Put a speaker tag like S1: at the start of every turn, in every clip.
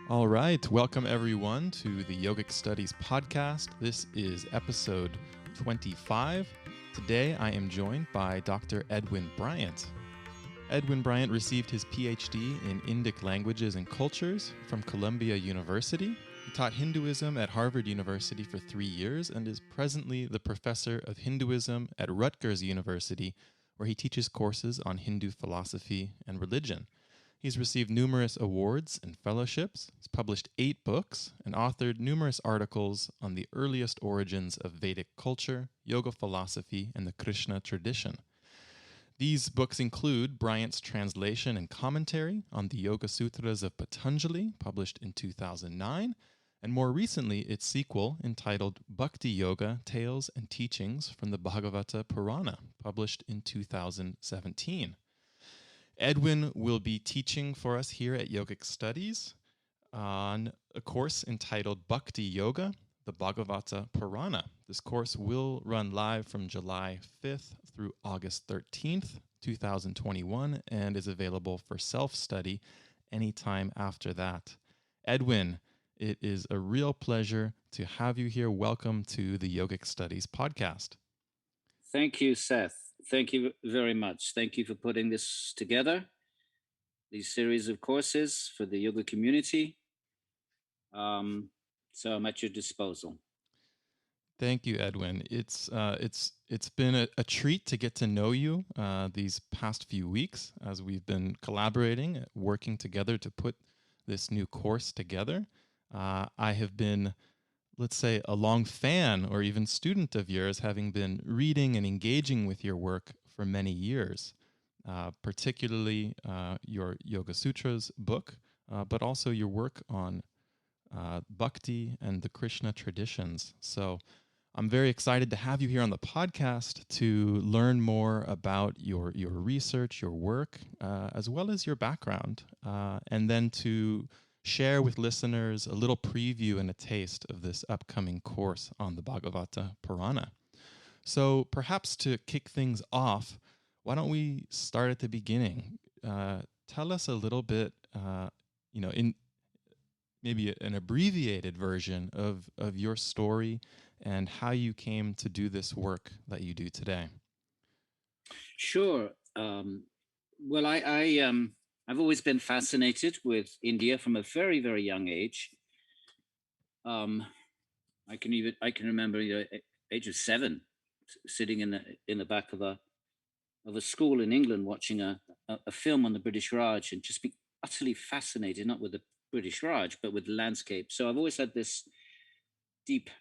S1: All right, welcome everyone to the Yogic Studies podcast. This is episode 25. Today I am joined by Dr. Edwin Bryant. Edwin Bryant received his Ph.D. in Indic languages and cultures from Columbia University. He taught Hinduism at Harvard University for 3 years and is presently the professor of Hinduism at Rutgers University, where he teaches courses on Hindu philosophy and religion. He's received numerous awards and fellowships. He's published 8 books and authored numerous articles on the earliest origins of Vedic culture, yoga philosophy, and the Kṛṣṇa tradition. These books include Bryant's translation and commentary on the Yoga Sūtras of Patañjali, published in 2009, and more recently its sequel entitled Bhakti Yoga, Tales and Teachings from the Bhagavata Purāṇa, published in 2017. Edwin will be teaching for us here at Yogic Studies on a course entitled Bhakti Yoga, the Bhagavata Purāṇa. This course will run live from July 5th through August 13th, 2021, and is available for self-study anytime after that. Edwin, it is a real pleasure to have you here. Welcome to the Yogic Studies podcast.
S2: Thank you, Seth. Thank you very much. Thank you for putting this together, these series of courses for the yoga community. So I'm at your disposal.
S1: Thank you, Edwin. It's been a treat to get to know you these past few weeks as we've been collaborating, working together to put this new course together. I have been, let's say, a long fan or even student of yours, having been reading and engaging with your work for many years, particularly your Yoga Sutras book, but also your work on Bhakti and the Kṛṣṇa traditions. So I'm very excited to have you here on the podcast to learn more about your research, your work, as well as your background, and then to share with listeners a little preview and a taste of this upcoming course on the Bhagavata Purāṇa. So perhaps to kick things off, why don't we start at the beginning? Tell us a little bit, in maybe an abbreviated version of your story and how you came to do this work that you do today.
S2: Sure. Well, I've always been fascinated with India from a very, very young age. I can remember, age of 7, sitting in the back of a school in England, watching a film on the British Raj, and just be utterly fascinated, not with the British Raj, but with the landscape. So I've always had this deep,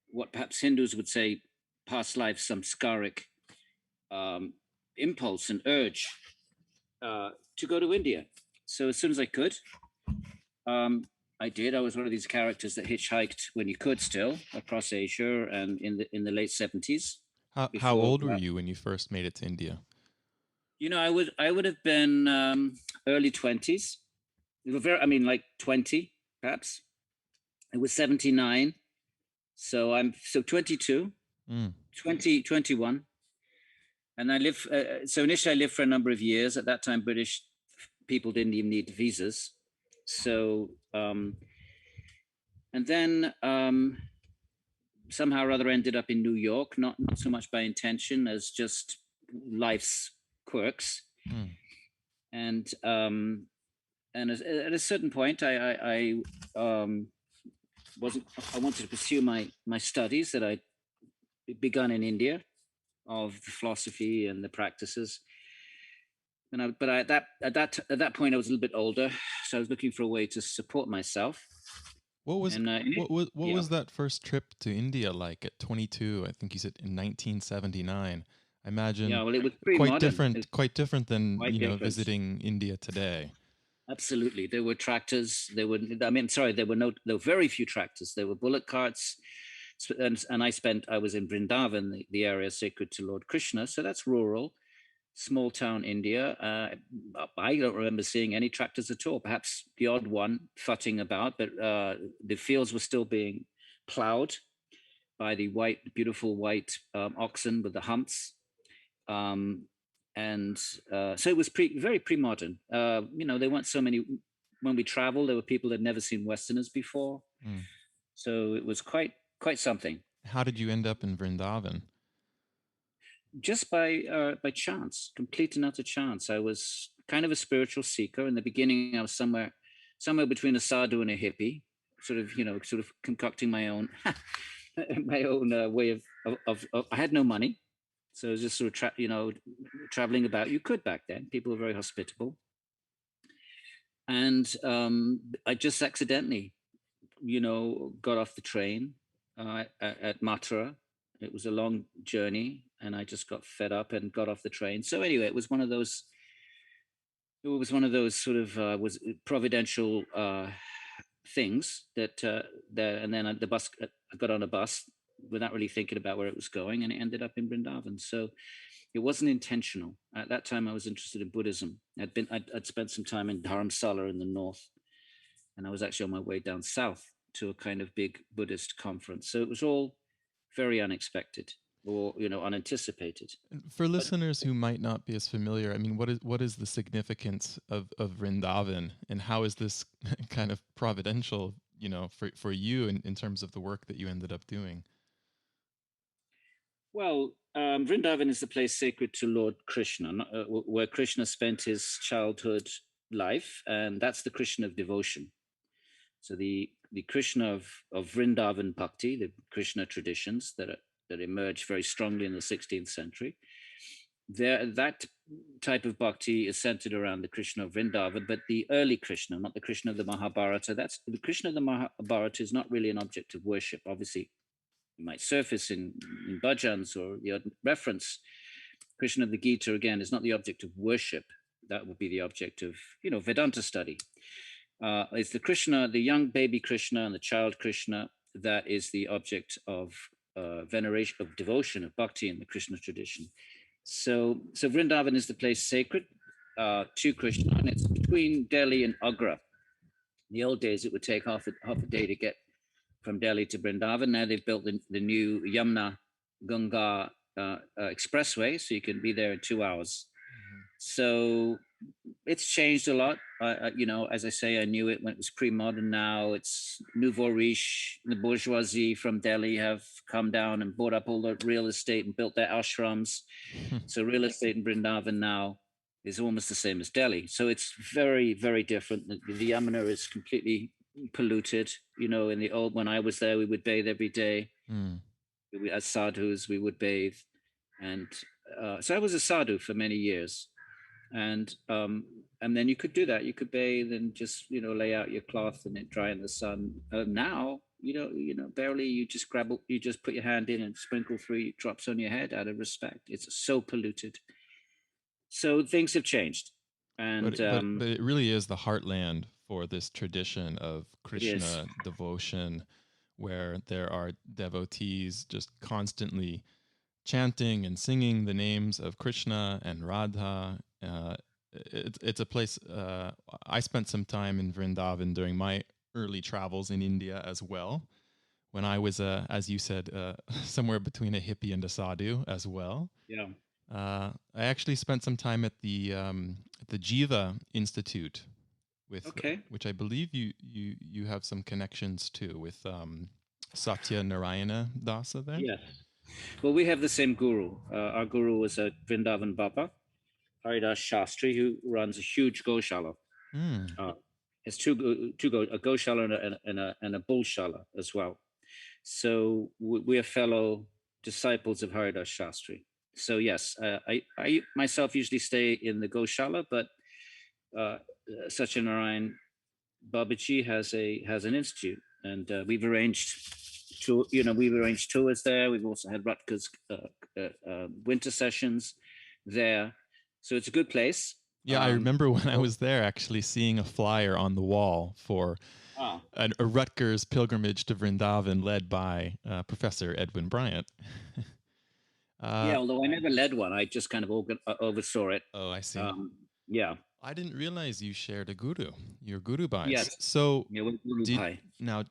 S2: what perhaps Hindus would say, past life samskaric impulse and urge to go to India. So as soon as I could, I did. I was one of these characters that hitchhiked when you could still across Asia, and in the late 70s.
S1: How old were you when you first made it to India?
S2: I would have been early 20s. Like 20 perhaps. It was 79. So I'm 22, 21. And I lived, so initially I lived for a number of years. At that time, British people didn't even need visas. So, and then somehow or other ended up in New York, not so much by intention as just life's quirks. And at a certain point, I wanted to pursue my studies that I'd begun in India, of the philosophy and the practices. But at that point I was a little bit older, so I was looking for a way to support myself.
S1: What was that first trip to India like at 22? I think you said in 1979. I imagine
S2: it was
S1: quite different than visiting India today.
S2: Absolutely, there were tractors. There were very few tractors. There were bullock carts. And I was in Vrindavan, the area sacred to Lord Kṛṣṇa. So that's rural, small town India. I don't remember seeing any tractors at all, perhaps the odd one futting about, but the fields were still being plowed by the beautiful white oxen with the humps. So it was very pre-modern. There weren't so many when we traveled, there were people that had never seen Westerners before.
S1: Mm.
S2: So it was quite something.
S1: How did you end up in Vrindavan?
S2: Just by chance, complete and utter chance. I was kind of a spiritual seeker. In the beginning, I was somewhere between a sadhu and a hippie, sort of concocting my own my own way of. I had no money, so I was just sort of traveling about. You could back then. People were very hospitable, and I just accidentally, got off the train at Mathura. It was a long journey, and I just got fed up and got off the train. So anyway, it was one of those. It was one of those sort of was providential things that and then the bus. I got on a bus without really thinking about where it was going, and it ended up in Vrindavan. So it wasn't intentional. At that time, I was interested in Buddhism. I'd spent some time in Dharamsala in the north, and I was actually on my way down south to a kind of big Buddhist conference. So it was all very unexpected or unanticipated.
S1: For listeners who might not be as familiar, I mean, what is the significance of Vrindavan, and how is this kind of providential, for you in terms of the work that you ended up doing?
S2: Well, Vrindavan is the place sacred to Lord Kṛṣṇa, where Kṛṣṇa spent his childhood life, and that's the Kṛṣṇa of devotion. So the Kṛṣṇa of Vrindavan Bhakti, the Kṛṣṇa traditions that emerged very strongly in the 16th century, that type of bhakti is centered around the Kṛṣṇa of Vrindavan, but the early Kṛṣṇa, not the Kṛṣṇa of the Mahabharata. That's the Kṛṣṇa of the Mahabharata is not really an object of worship. Obviously, it might surface in bhajans or the reference. Kṛṣṇa of the Gita, again, is not the object of worship. That would be the object of Vedanta study. It's the Kṛṣṇa, the young baby Kṛṣṇa and the child Kṛṣṇa, that is the object of veneration, of devotion, of bhakti in the Kṛṣṇa tradition. So Vrindavan is the place sacred to Kṛṣṇa, and it's between Delhi and Agra. In the old days, it would take half a day to get from Delhi to Vrindavan. Now they've built the new Yamuna Ganga expressway, so you can be there in 2 hours. Mm-hmm. So it's changed a lot. As I say, I knew it when it was pre-modern. Now it's nouveau riche. The bourgeoisie from Delhi have come down and bought up all the real estate and built their ashrams. So real estate in Vrindavan now is almost the same as Delhi. So it's very, very different. The Yamuna is completely polluted. In the old, when I was there, we would bathe every day. As sadhus, we would bathe. And so I was a sadhu for many years. And then you could do that. You could bathe and just lay out your cloth and it dry in the sun. Now barely. You just put your hand in and sprinkle 3 drops on your head out of respect. It's so polluted. So things have changed, and
S1: but it really is the heartland for this tradition of Kṛṣṇa devotion, where there are devotees just constantly chanting and singing the names of Kṛṣṇa and Radha. It's a place. I spent some time in Vrindavan during my early travels in India as well, when I was, as you said, somewhere between a hippie and a sadhu as well.
S2: Yeah.
S1: I actually spent some time at the Jiva Institute, which I believe you have some connections to with Satya Narayana Dasa there.
S2: Yes. Well, we have the same guru. Our guru was a Vrindavan Baba, Haridas Shastri, who runs a huge Goshala. Has a Goshala and a Bullshala as well. So we are fellow disciples of Haridas Shastri. So yes, I myself usually stay in the Goshala, but Satyanarayan Babaji has an institute, and we've arranged tours there. We've also had Rutgers winter sessions there, so it's a good place.
S1: Yeah, I remember when I was there actually seeing a flyer on the wall for a Rutgers pilgrimage to Vrindavan led by Professor Edwin Bryant.
S2: Yeah, although I never led one, I just kind of oversaw it.
S1: Oh, I see.
S2: Yeah.
S1: I didn't realize you shared a guru, your guru bhais.
S2: Yes.
S1: So,
S2: now,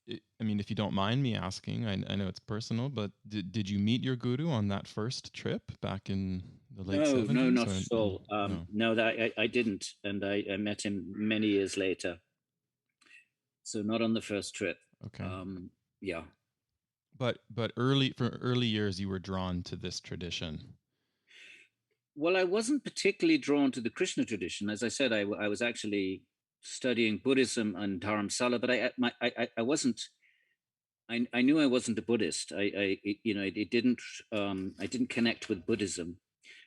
S1: I mean, if you don't mind me asking, I know it's personal, but did you meet your guru on that first trip back in The late
S2: No,
S1: 70s?
S2: not at all.
S1: No.
S2: No, that I didn't, and I met him many years later. So not on the first trip.
S1: Okay.
S2: Yeah.
S1: But for early years, you were drawn to this tradition.
S2: Well, I wasn't particularly drawn to the Kṛṣṇa tradition. As I said, I was actually studying Buddhism and Dharamsala, but I wasn't. I knew I wasn't a Buddhist. It didn't. I didn't connect with Buddhism,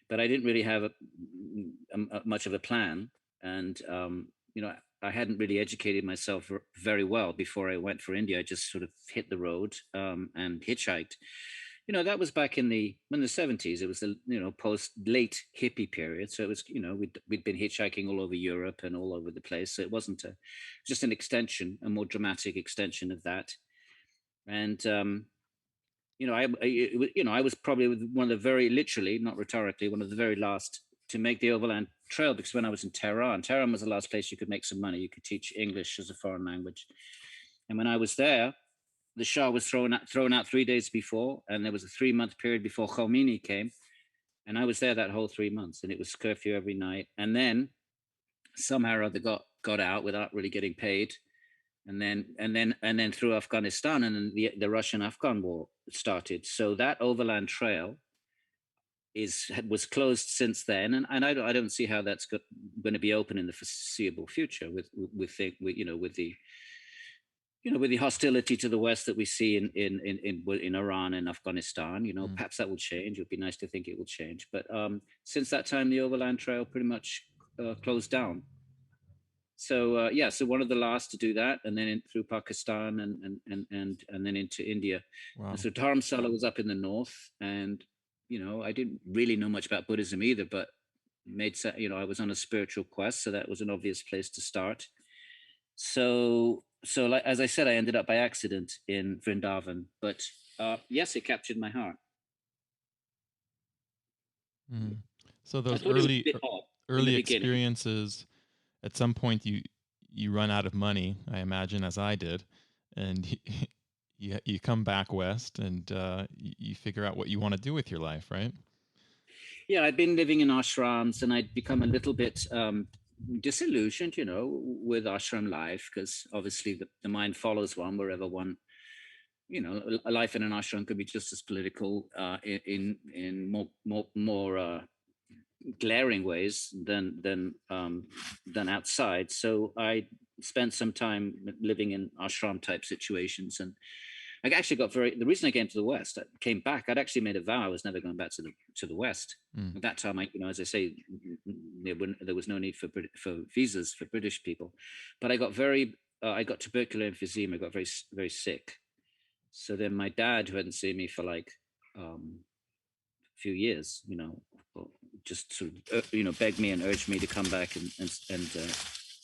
S2: but I didn't really have much of a plan, and I hadn't really educated myself very well before I went for India. I just sort of hit the road and hitchhiked. That was back in the 70s. It was the post late hippie period. So it was we'd been hitchhiking all over Europe and all over the place. So it wasn't just an extension, a more dramatic extension of that. And I was probably one of the very literally, not rhetorically, one of the very last to make the Overland Trail, because when I was in Tehran was the last place you could make some money. You could teach English as a foreign language. And when I was there, the Shah was thrown out 3 days before, and there was a 3-month period before Khomeini came, and I was there that whole 3 months, and it was curfew every night. And then somehow or other got out without really getting paid, and then through Afghanistan, and then the Russian-Afghan war started. So that Overland Trail was closed since then, and I don't see how that's going to be open in the foreseeable future with the hostility to the West that we see in Iran and Afghanistan. Perhaps that will change. It would be nice to think it will change. But since that time, the Overland Trail pretty much closed down. So so one of the last to do that, and then through Pakistan and then into India.
S1: Wow.
S2: And so Dharamsala was up in the north, and I didn't really know much about Buddhism either, but I was on a spiritual quest, so that was an obvious place to start. So like, as I said, I ended up by accident in Vrindavan, but yes, it captured my heart.
S1: So those early experiences, at some point you run out of money, I imagine, as I did, and you come back west, and you figure out what you want to do with your life, right?
S2: Yeah, I'd been living in ashrams, and I'd become a little bit disillusioned, with ashram life, because obviously the mind follows one wherever one. A life in an ashram could be just as political in more glaring ways than outside. So I spent some time living in ashram type situations, and I actually the reason I came to the West, I came back, I'd actually made a vow I was never going back to the West. At that time, as I say, there was no need for visas for British people, but I got tubercular emphysema. I got very, very sick. So then my dad, who hadn't seen me for like a few years, just sort of begged me and urged me to come back and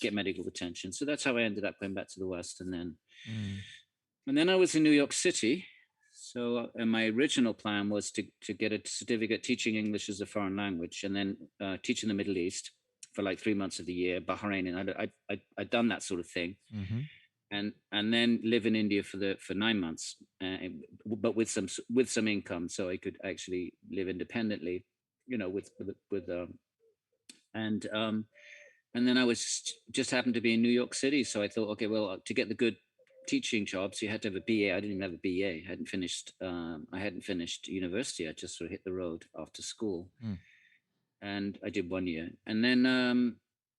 S2: get medical attention. So that's how I ended up going back to the West, and then I was in New York City. So and my original plan was to get a certificate teaching English as a foreign language, and then teach in the Middle East for like 3 months of the year, Bahrain, and I'd done that sort of thing. And then live in India for 9 months, but with some income, so I could actually live independently, and then I was just happened to be in New York City, so I thought, okay, well, to get the good teaching jobs, you had to have a BA. I didn't even have a BA. I hadn't finished university. I just sort of hit the road after school, and I did 1 year, and then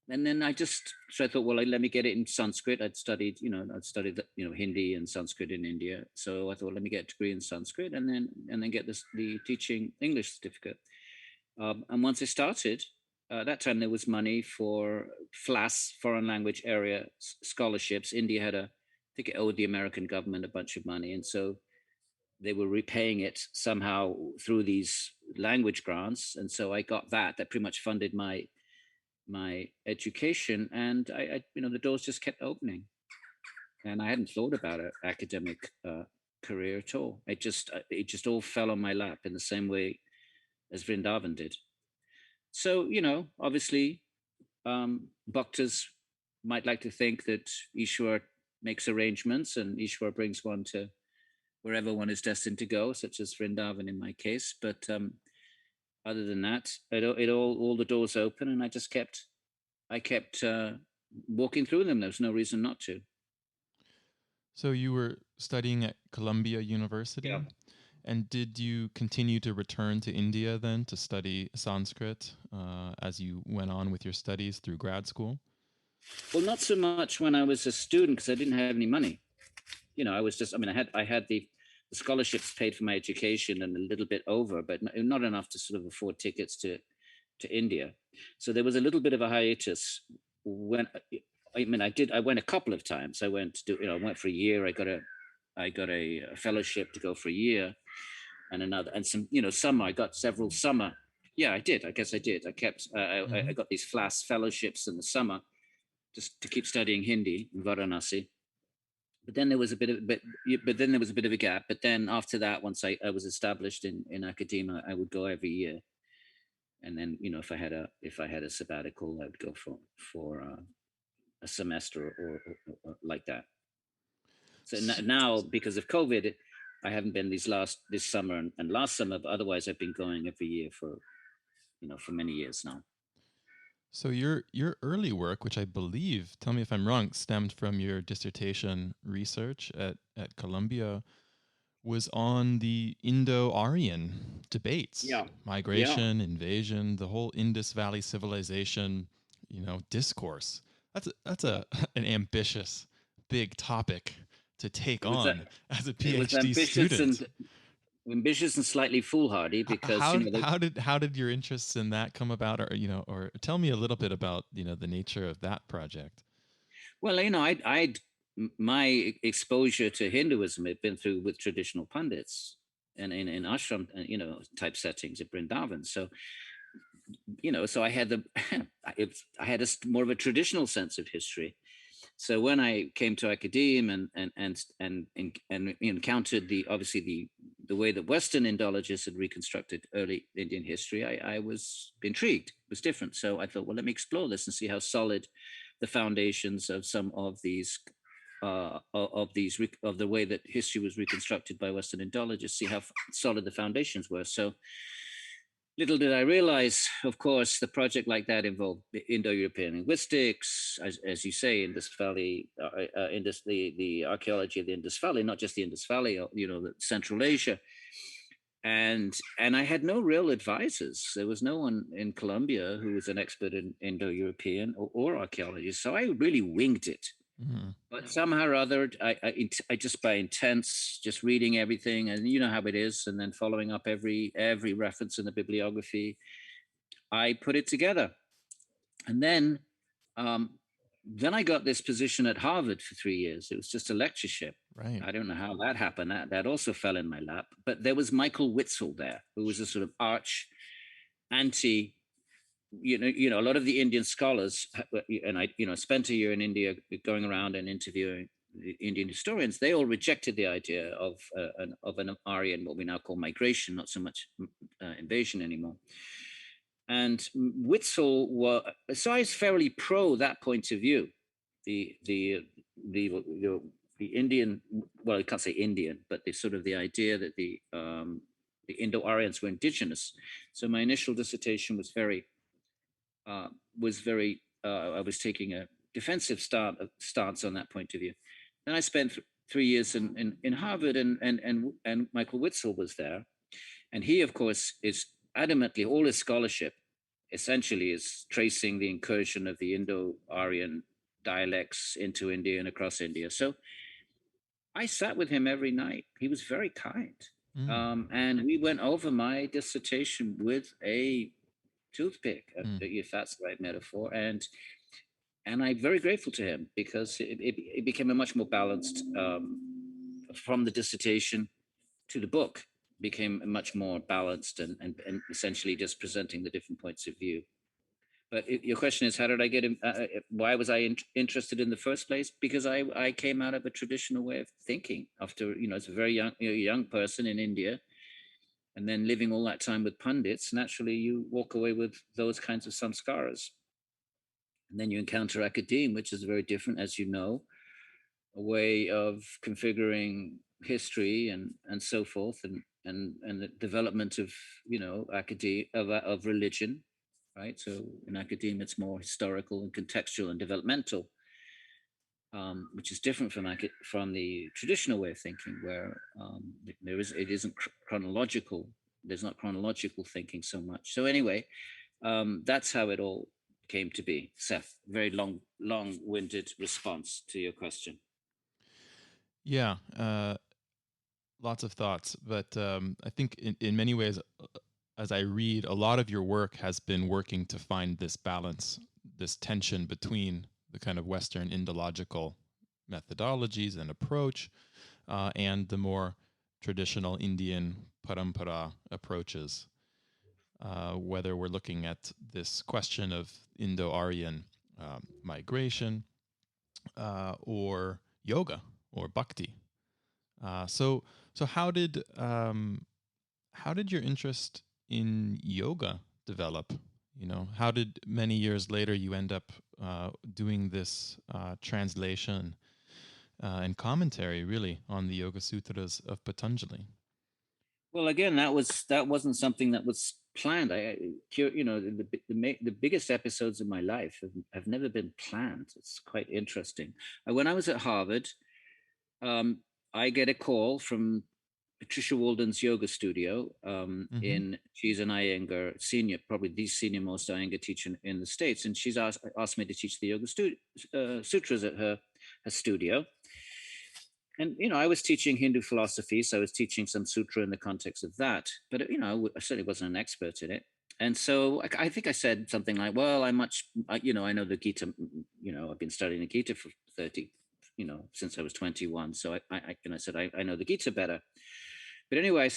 S2: so I thought, well, let me get it in Sanskrit. I'd studied Hindi and Sanskrit in India. So I thought, let me get a degree in Sanskrit and then get the teaching English certificate. And once I started, that time there was money for FLAS, foreign language area scholarships. India I think it owed the American government a bunch of money. And so they were repaying it somehow through these language grants. And so I got that pretty much funded my education, and I the doors just kept opening, and I hadn't thought about an academic career at all. It just all fell on my lap in the same way as Vrindavan did. So obviously, bhaktas might like to think that Ishwar makes arrangements, and Ishwar brings one to wherever one is destined to go, such as Vrindavan in my case. But other than that, all the doors open, and I kept walking through them. There was no reason not to.
S1: So you were studying at Columbia University?
S2: Yeah.
S1: And did you continue to return to India then to study Sanskrit as you went on with your studies through grad school?
S2: Well, not so much when I was a student, because I didn't have any money. I was just, I had the scholarships paid for my education and a little bit over, but not enough to sort of afford tickets to India. So there was a little bit of a hiatus when, I went a couple of times. I went I went for a year. I got a fellowship to go for a year, and another, and some, summer. I got several summer. Yeah, I did. I guess I did. I kept. I got these FLAS fellowships in the summer, just to keep studying Hindi in Varanasi. But then there was a bit of a gap. But then after that, once I was established in academia, I would go every year. And then, if I had a sabbatical, I would go for a semester or like that. So now, because of COVID, I haven't been this summer and last summer, but otherwise I've been going every year for many years now.
S1: So your early work, which I believe, tell me if I'm wrong, stemmed from your dissertation research at Columbia, was on the Indo-Aryan debates, migration, invasion, the whole Indus Valley civilization, discourse. That's an ambitious, big topic to take on as a PhD student.
S2: Ambitious and slightly foolhardy, because
S1: how did your interests in that come about, or tell me a little bit about the nature of that project.
S2: Well, my exposure to Hinduism had been through with traditional pundits and in ashram, type settings at Vrindavan. So, so I had I had more of a traditional sense of history. So when I came to academia and encountered the way that Western Indologists had reconstructed early Indian history, I was intrigued. It was different. So I thought, well, let me explore this and see how solid the foundations of some of these of the way that history was reconstructed by Western Indologists, see how solid the foundations were. So little did I realize, of course, the project like that involved Indo-European linguistics, as you say, Indus Valley, the archaeology of the Indus Valley, not just the Indus Valley, the Central Asia. And I had no real advisors. There was no one in Columbia who was an expert in Indo-European or archaeology. So I really winged it. Mm-hmm. But somehow or other, I just by intense, just reading everything, and you know how it is, and then following up every reference in the bibliography, I put it together. And then I got this position at Harvard for 3 years. It was just a lectureship.
S1: Right.
S2: I don't know how that happened. That also fell in my lap. But there was Michael Witzel there, who was a sort of arch anti. A lot of the Indian scholars, and I, spent a year in India going around and interviewing the Indian historians. They all rejected the idea of an Aryan, what we now call migration, not so much invasion anymore. And Witzel so I was fairly pro that point of view. The Indian, well, I can't say Indian, but the idea that the Indo-Aryans were indigenous. So my initial dissertation was I was taking a defensive stance on that point of view. Then I spent 3 years in Harvard, and Michael Witzel was there. And he, of course, is adamantly, all his scholarship essentially is tracing the incursion of the Indo-Aryan dialects into India and across India. So I sat with him every night. He was very kind. And we went over my dissertation with a toothpick, if that's the right metaphor, and I'm very grateful to him, because it became a much more balanced, from the dissertation to the book, became much more balanced and essentially just presenting the different points of view. But your question is, how did I get him? Why was I interested in the first place? Because I came out of a traditional way of thinking after, as a very young person in India. And then living all that time with pundits, naturally you walk away with those kinds of samskaras. And then you encounter academia, which is very different, as you know, a way of configuring history and so forth, and the development of academia of religion, right? So in academia, it's more historical and contextual and developmental, which is different from the traditional way of thinking, where it isn't chronological. There's not chronological thinking so much. So anyway, that's how it all came to be. Seth, very long-winded response to your question.
S1: Yeah, lots of thoughts, but I think in many ways, as I read, a lot of your work has been working to find this balance, this tension between the kind of Western Indological methodologies and approach and the more traditional Indian parampara approaches, whether we're looking at this question of Indo-Aryan migration or yoga or bhakti. So how did your interest in yoga develop? How did many years later you end up doing this translation and commentary, really, on the Yoga Sutras of Patanjali?
S2: Well, again, that wasn't something that was planned. The biggest episodes of my life have never been planned. It's quite interesting. When I was at Harvard, I get a call from Patricia Walden's yoga studio she's an Iyengar senior, probably the senior most Iyengar teacher in the States. And she's asked me to teach the Yoga Sutras at her studio. And, I was teaching Hindu philosophy, so I was teaching some sutra in the context of that. But, I certainly wasn't an expert in it. And so I think I said something like, well, I know the Gita, I've been studying the Gita for 30, since I was 21. So I said, I know the Gita better. But anyway,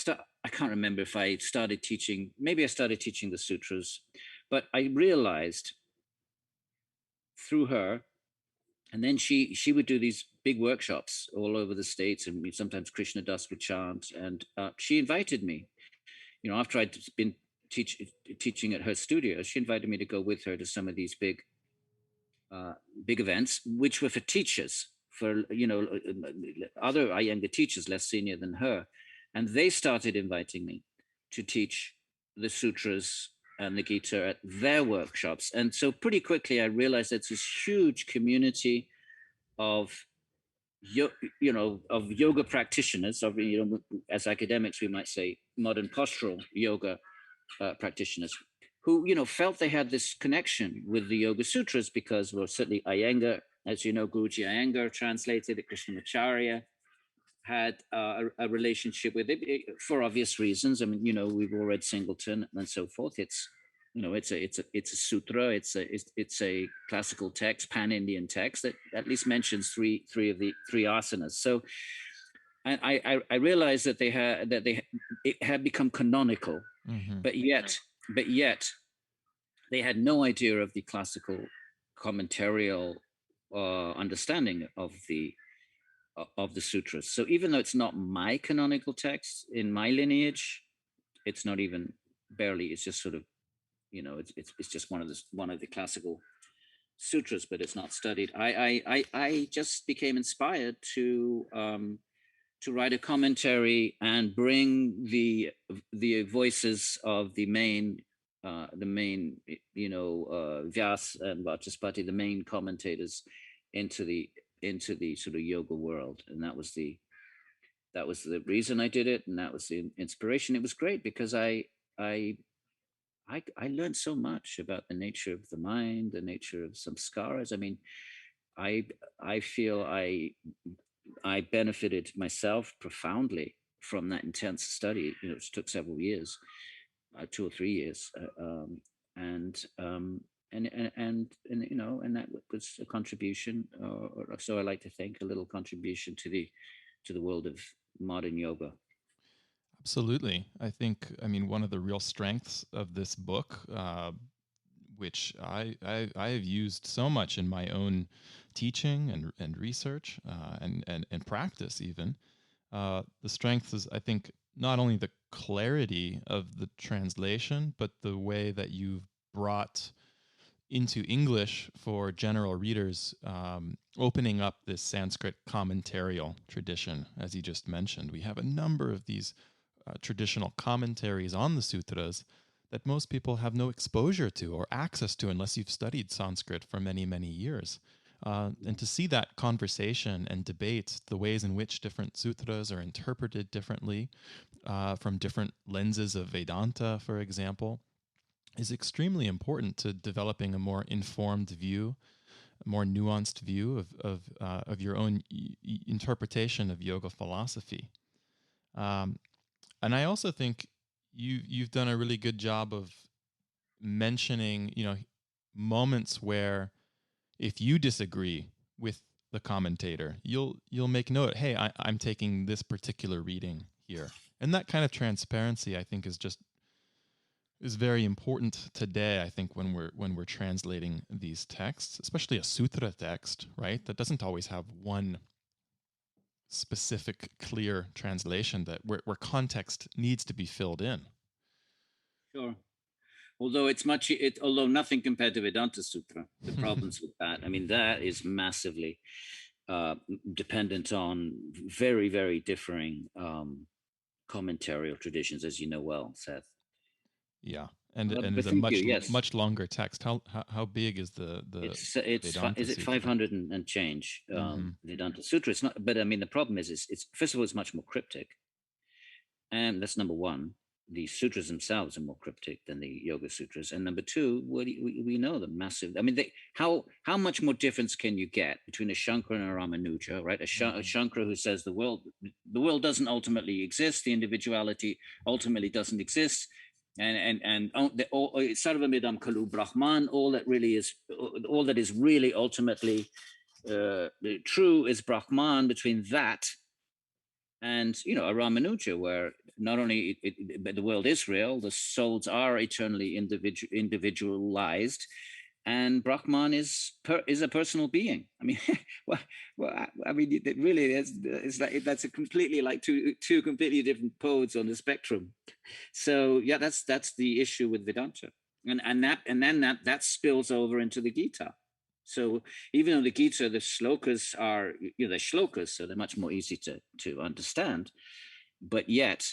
S2: I can't remember if I started teaching, maybe I started teaching the sutras, but I realized through her, and then she would do these big workshops all over the States, and sometimes Kṛṣṇa Das would chant, and she invited me, after I'd been teaching at her studio, she invited me to go with her to some of these big events, which were for teachers, for other Iyengar teachers less senior than her. And they started inviting me to teach the sutras and the Gita at their workshops. And so pretty quickly I realized it's this huge community of yoga practitioners, as academics we might say modern postural yoga practitioners, who felt they had this connection with the Yoga Sutras because, well, certainly Iyengar, as you know, Guruji Iyengar translated it, Krishnamacharya had a relationship with it for obvious reasons. I mean, we've all read Singleton and so forth. It's a sutra. It's a classical text, pan-Indian text that at least mentions three of the three asanas. So I realized that it had become canonical, but yet they had no idea of the classical commentarial understanding of the sutras. So even though it's not my canonical text in my lineage, it's not even barely. It's just sort of, it's just one of the classical sutras, but it's not studied. I just became inspired to write a commentary and bring the voices of the main Vyas and Vachaspati, the main commentators, into the sort of yoga world. And that was the reason I did it, and that was the inspiration. It was great because I learned so much about the nature of the mind, the nature of samskaras. I mean, I feel I benefited myself profoundly from that intense study. It took several years, 2 or 3 years, and that was a contribution, or so I like to think, a little contribution to the world of modern yoga.
S1: Absolutely. I think, one of the real strengths of this book, which I have used so much in my own teaching and research and practice even, the strength is, I think, not only the clarity of the translation, but the way that you've brought into English for general readers, opening up this Sanskrit commentarial tradition, as you just mentioned. We have a number of these traditional commentaries on the sutras that most people have no exposure to or access to unless you've studied Sanskrit for many, many years. And to see that conversation and debate, the ways in which different sutras are interpreted differently from different lenses of Vedanta, for example, is extremely important to developing a more informed view, a more nuanced view of your own interpretation of yoga philosophy. And I also think you've done a really good job of mentioning, moments where if you disagree with the commentator, you'll make note, hey, I'm taking this particular reading here. And that kind of transparency, I think, is very important today, I think, when we're translating these texts, especially a sutra text, right? That doesn't always have one specific, clear translation that where context needs to be filled in.
S2: Sure. Although although nothing compared to Vedanta Sutra, the problems with that, I mean, that is massively dependent on very, very differing commentarial traditions, as you know well, Seth.
S1: Yeah, and it's a much longer text. How big is the Vedanta
S2: is it
S1: Sutra?
S2: 500 and change Vedanta Sutra? It's not, but I mean the problem is it's first of all it's much more cryptic, and that's number one. The sutras themselves are more cryptic than the Yoga Sutras, and number two, we know the massive. I mean, how much more difference can you get between a Shankara and a Ramanuja, right? A Shankara who says the world doesn't ultimately exist, the individuality ultimately doesn't exist, and Sarvamidam Kalu Brahman. All that is really ultimately true is Brahman. Between that and a Ramanuja, where not only but the world is real, the souls are eternally individualized, and Brahman is a personal being. I mean, I mean, it really is like that's a completely like two completely different poles on the spectrum. So yeah, that's the issue with Vedanta, and then that spills over into the Gita. So even though the Gita, the shlokas are, they're shlokas, so they're much more easy to understand, but yet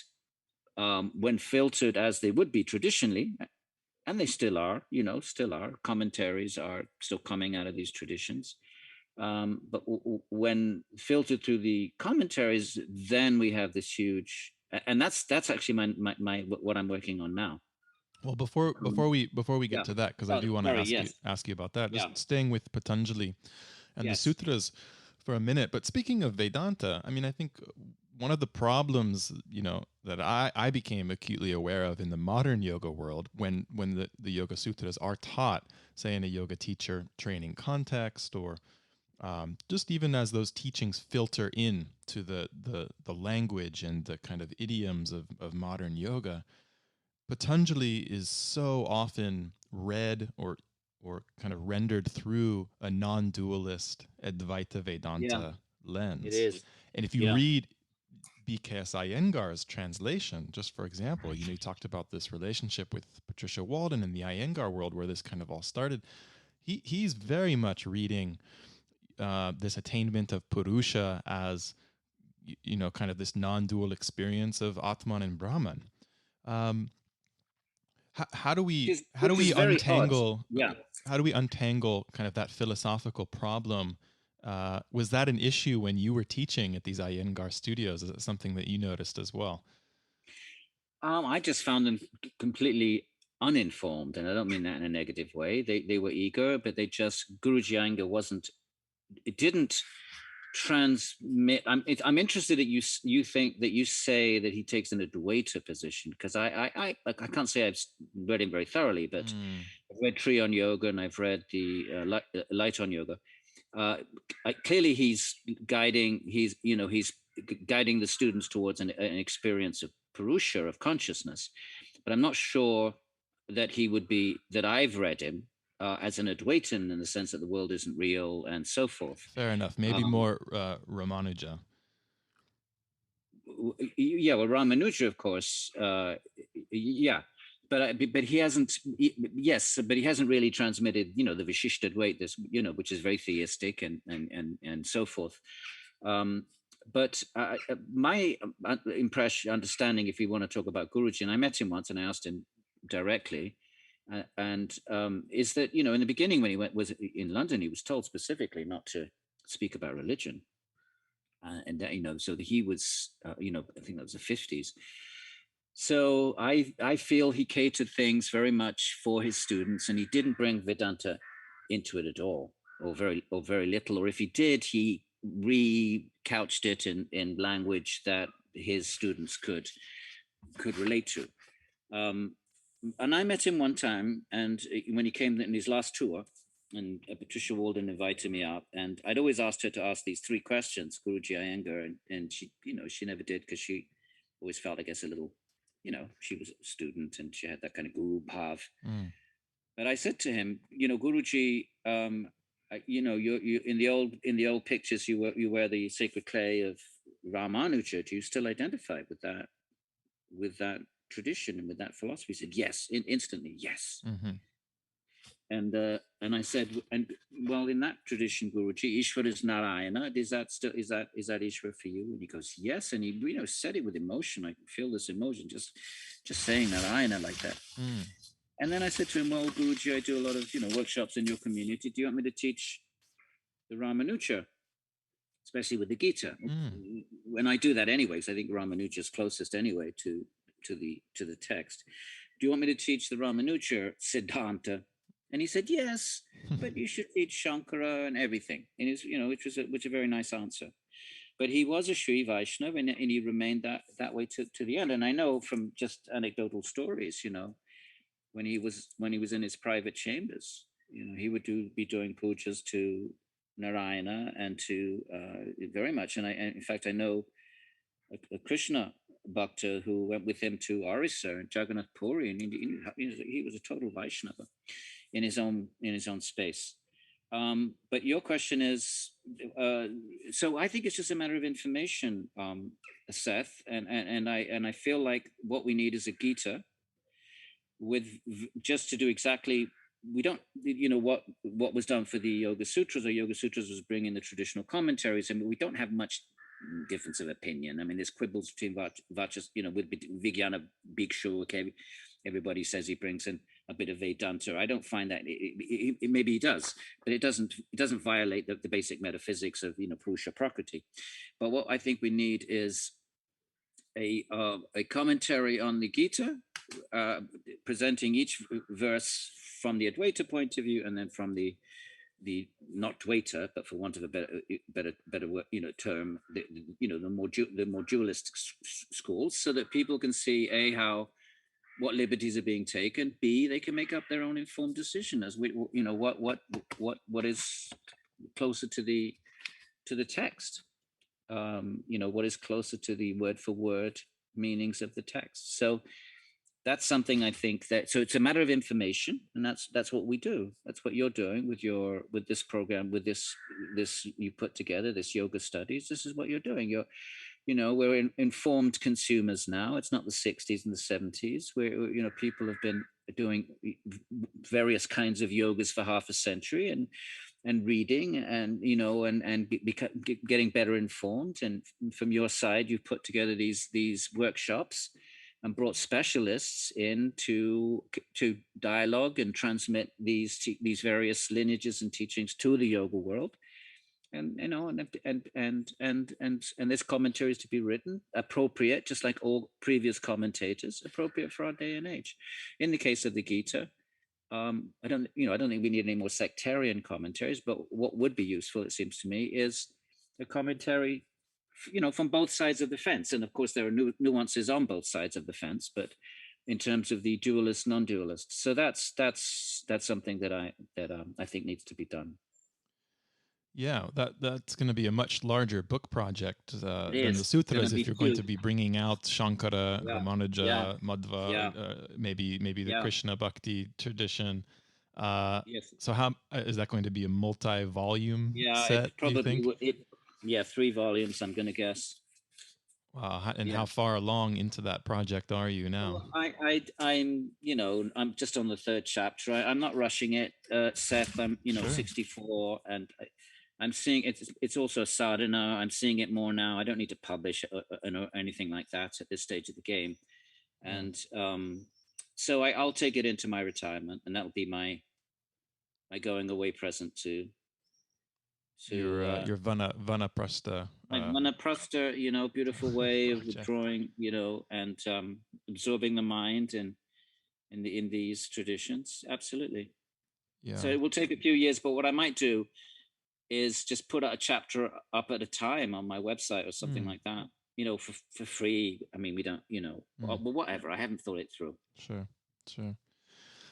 S2: when filtered as they would be traditionally, and they still are, commentaries are still coming out of these traditions. But when filtered through the commentaries, then we have this huge, and that's actually my what I'm working on now.
S1: Well, before we get to that, because I do want to ask you about that. Just staying with Patanjali and the sutras for a minute. But speaking of Vedanta, I mean, I think one of the problems, that I became acutely aware of in the modern yoga world when the Yoga Sutras are taught, say in a yoga teacher training context, or just even as those teachings filter in to the language and the kind of idioms of modern yoga, Patanjali is so often read or kind of rendered through a non-dualist Advaita Vedanta lens.
S2: It is.
S1: And if you read B.K.S. Iyengar's translation, just for example, you talked about this relationship with Patricia Walden in the Iyengar world where this kind of all started. He's very much reading this attainment of Purusha as, kind of this non-dual experience of Atman and Brahman. How do we untangle kind of that philosophical problem? Was that an issue when you were teaching at these Iyengar studios? Is it something that you noticed as well?
S2: I just found them completely uninformed, and I don't mean that in a negative way. They were eager, but Guruji Iyengar didn't transmit. I'm interested that you think that you say that he takes an Advaita position, because I can't say I've read him very thoroughly, but I've read Trion Yoga and I've read the Light on Yoga. Clearly he's guiding the students towards an experience of Purusha, of consciousness, but I'm not sure that I've read him as an Advaitin, in the sense that the world isn't real and so forth.
S1: Fair enough. Maybe more Ramanuja.
S2: Yeah, well, Ramanuja, of course. but he hasn't. Yes, but he hasn't really transmitted, the Vishishtadvait, this, which is very theistic and so forth. But my understanding, if you want to talk about Guruji, and I met him once, and I asked him directly, is that in the beginning when he was in London, he was told specifically not to speak about religion, and that, so that he was, I think that was the 50s. So I feel he catered things very much for his students, and he didn't bring Vedanta into it at all, or very little. Or if he did, he recouched it in language that his students could relate to. And I met him one time, and when he came in his last tour, and Patricia Walden invited me up, and I'd always asked her to ask these 3 questions, Guruji Iyengar, and she, she never did, because she always felt, I guess, a little, she was a student and she had that kind of guru bhav. But I said to him, Guruji, you in the old pictures, you wear the sacred clay of Ramanuja. Do you still identify with that tradition and with that philosophy? He said yes, instantly, yes. And I said, well, in that tradition, Guruji, Ishvara is Narayana. Is that Ishvara for you? And he goes, yes. And he said it with emotion. I can feel this emotion just saying Narayana like that. And then I said to him, well, Guruji, I do a lot of workshops in your community. Do you want me to teach the Ramanuja, especially with the Gita? When I do that anyway, because I think Ramanuja is closest anyway to the text. Do you want me to teach the Ramanuja Siddhanta? And he said, yes, but you should teach Shankara and everything. And it's, which was a very nice answer. But he was a Sri Vaishnava, and he remained that way to the end. And I know from just anecdotal stories, when he was in his private chambers, he would be doing pujas to Narayana and to very much. And in fact, I know a Kṛṣṇa Bhakta who went with him to Orissa and Jagannath Puri, and he was a total Vaishnava in his own space. But your question is, so I think it's just a matter of information, Seth, and I feel like what we need is a Gita just to do exactly. We don't, what was done for the Yoga Sutras. Or Yoga Sutras was bringing the traditional commentaries, and we don't have much difference of opinion. I mean, there's quibbles between Vachas, with Vijnana Bhikshu. Okay, everybody says he brings in a bit of Vedanta. I don't find that maybe he does, but it doesn't violate the basic metaphysics of Purusha Prakriti. But what I think we need is a commentary on the Gita, presenting each verse from the Advaita point of view, and then from the not Dvaita, but for want of a better term, the more dualist schools, so that people can see what liberties are being taken, B, they can make up their own informed decision as what is closer to the text, what is closer to the word for word meanings of the text. So that's something I think so it's a matter of information, and that's what we do. That's what you're doing with this program, with this you put together, this yoga studies. This is what you're doing. We're informed consumers now. It's not the 60s and the 70s where people have been doing various kinds of yogas for half a century and reading and getting better informed. And from your side, you've put together these workshops and brought specialists in to dialogue and transmit these various lineages and teachings to the yoga world. And there's commentaries to be written, appropriate, just like all previous commentators, appropriate for our day and age. In the case of the Gita, I don't think we need any more sectarian commentaries, but what would be useful, it seems to me, is a commentary, from both sides of the fence. And of course, there are nuances on both sides of the fence, but in terms of the dualist, non-dualist. So that's something that I think needs to be done.
S1: Yeah, that's going to be a much larger book project than the sutras. If you're going to be bringing out Shankara, Ramanuja, Madhva, maybe the Kṛṣṇa Bhakti tradition.
S2: Yes.
S1: So how is that going to be a multi-volume set?
S2: Probably. 3 volumes, I'm going to guess.
S1: Wow. And
S2: Yeah.
S1: how far along into that project are you now?
S2: Well, I'm just on the third chapter. I'm not rushing it, Seth. I'm,
S1: Sure.
S2: 64, and I'm seeing it's also a sadhana. I'm seeing it more now. I don't need to publish or anything like that at this stage of the game,
S1: Yeah.
S2: and so I'll take it into my retirement, and that'll be my going away present to
S1: Your Vanaprastha
S2: my Vanaprastha, beautiful way of
S1: project.
S2: withdrawing, and absorbing the mind in these traditions. Absolutely.
S1: Yeah.
S2: So it will take a few years, but what I might do is just put a chapter up at a time on my website or something like that, for free. I mean, we don't, well, whatever. I haven't thought it through.
S1: Sure.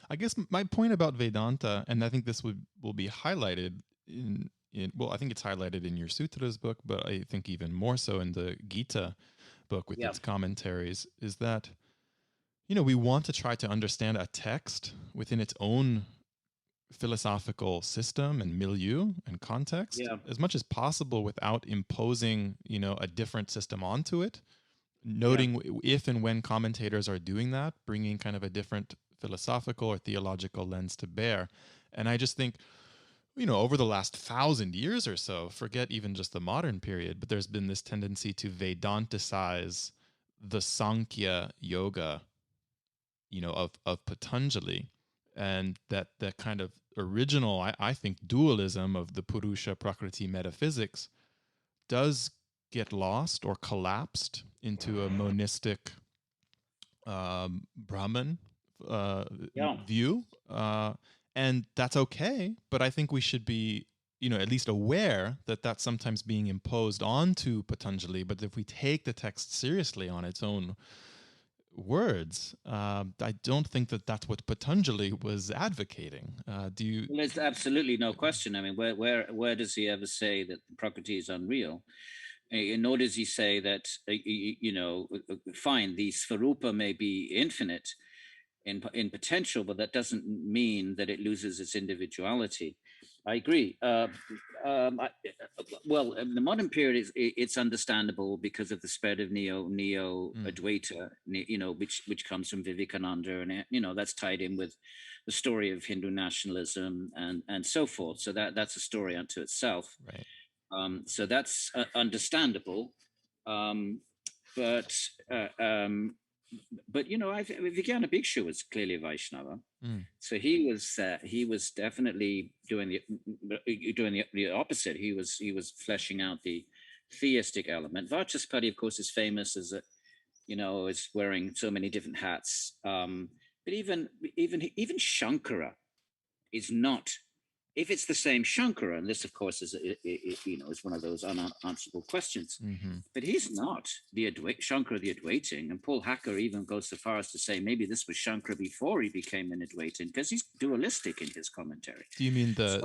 S1: I guess my point about Vedanta, and I think this will be highlighted well, I think it's highlighted in your Sutras book, but I think even more so in the Gita book with its commentaries, is that, we want to try to understand a text within its own philosophical system and milieu and context as much as possible without imposing, a different system onto it. Noting if and when commentators are doing that, bringing kind of a different philosophical or theological lens to bear. And I just think, over the last 1,000 years or so, forget even just the modern period, but there's been this tendency to Vedanticize the Sankhya yoga, of Patanjali. And that kind of original, I think, dualism of the Purusha Prakriti metaphysics does get lost or collapsed into a monistic Brahman view. And that's okay. But I think we should be, at least aware that that's sometimes being imposed onto Patanjali. But if we take the text seriously on its own words, I don't think that that's what Patanjali was advocating. Do you?
S2: Well, there's absolutely no question. I mean, where does he ever say that Prakriti is unreal? Nor does he say that, fine, the Svarupa may be infinite in potential, but that doesn't mean that it loses its individuality. I agree. Well, in the modern period, it's understandable because of the spread of neo Advaita, which comes from Vivekananda, and that's tied in with the story of Hindu nationalism and so forth. So that's a story unto itself.
S1: Right.
S2: So that's understandable, but Vijnana Bhikshu was clearly a Vaishnava, so he was definitely doing the opposite. He was fleshing out the theistic element. Vachaspati, of course, is famous as is wearing so many different hats. But even Shankara is not. If it's the same Shankara, and this, of course, is one of those unanswerable questions, but he's not the Shankara the Advaitin. And Paul Hacker even goes so far as to say maybe this was Shankara before he became an Advaitin, because he's dualistic in his commentary.
S1: Do you mean the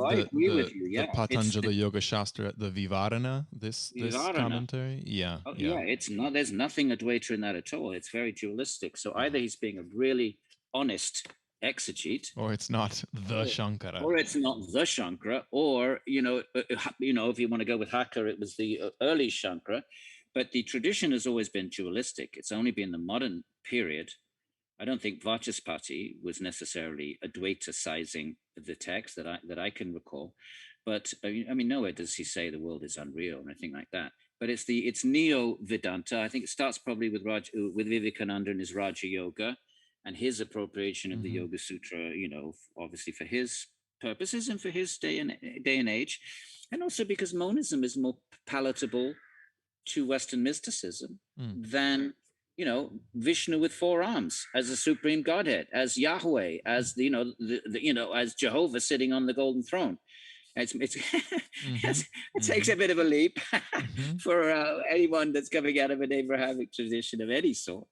S1: Patanjali Yoga Shastra, the Vivarana? This commentary? Yeah.
S2: It's not. There's nothing Advaita in that at all. It's very dualistic. So either he's being a really honest exegete,
S1: or it's not the Shankara,
S2: or it's not the Shankara, or if you want to go with Hacker, it was the early Shankara. But the tradition has always been dualistic. It's only been the modern period. I don't think Vachaspati was necessarily Advaiticizing the text that I can recall. But I mean, nowhere does he say the world is unreal or anything like that. But it's Neo Vedanta. I think it starts probably with Vivekananda and his Raja Yoga, and his appropriation of the Yoga Sutra, obviously for his purposes and for his day and age, and also because monism is more palatable to Western mysticism than Vishnu with 4 arms as a supreme Godhead, as Yahweh, as as Jehovah sitting on the golden throne. It takes a bit of a leap for anyone that's coming out of an Abrahamic tradition of any sort.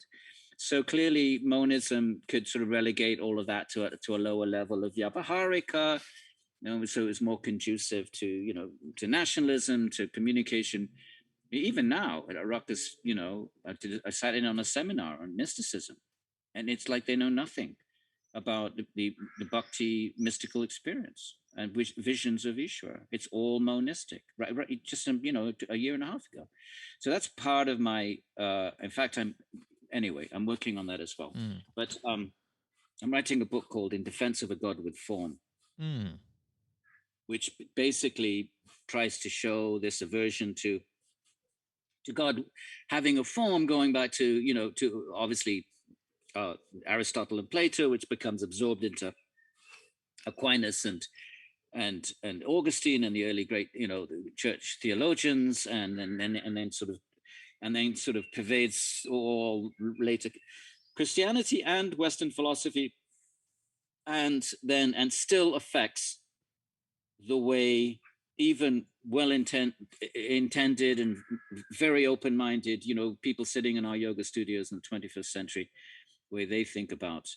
S2: So clearly, monism could sort of relegate all of that to a lower level of Vyavaharika. So it was more conducive to to nationalism, to communication. Even now at Rutgers, I sat in on a seminar on mysticism, and it's like they know nothing. about the bhakti mystical experience and visions of Ishvara. It's all monistic, right? Just a year and a half ago. So that's part of my. In fact, I'm working on that as well.
S1: Mm.
S2: But I'm writing a book called "In Defense of a God with Form," which basically tries to show this aversion to God having a form, going back to to obviously Aristotle and Plato, which becomes absorbed into Aquinas and Augustine and the early great the church theologians, and then sort of pervades all later Christianity and Western philosophy, and still affects the way even intended and very open-minded people sitting in our yoga studios in the 21st century, where they think about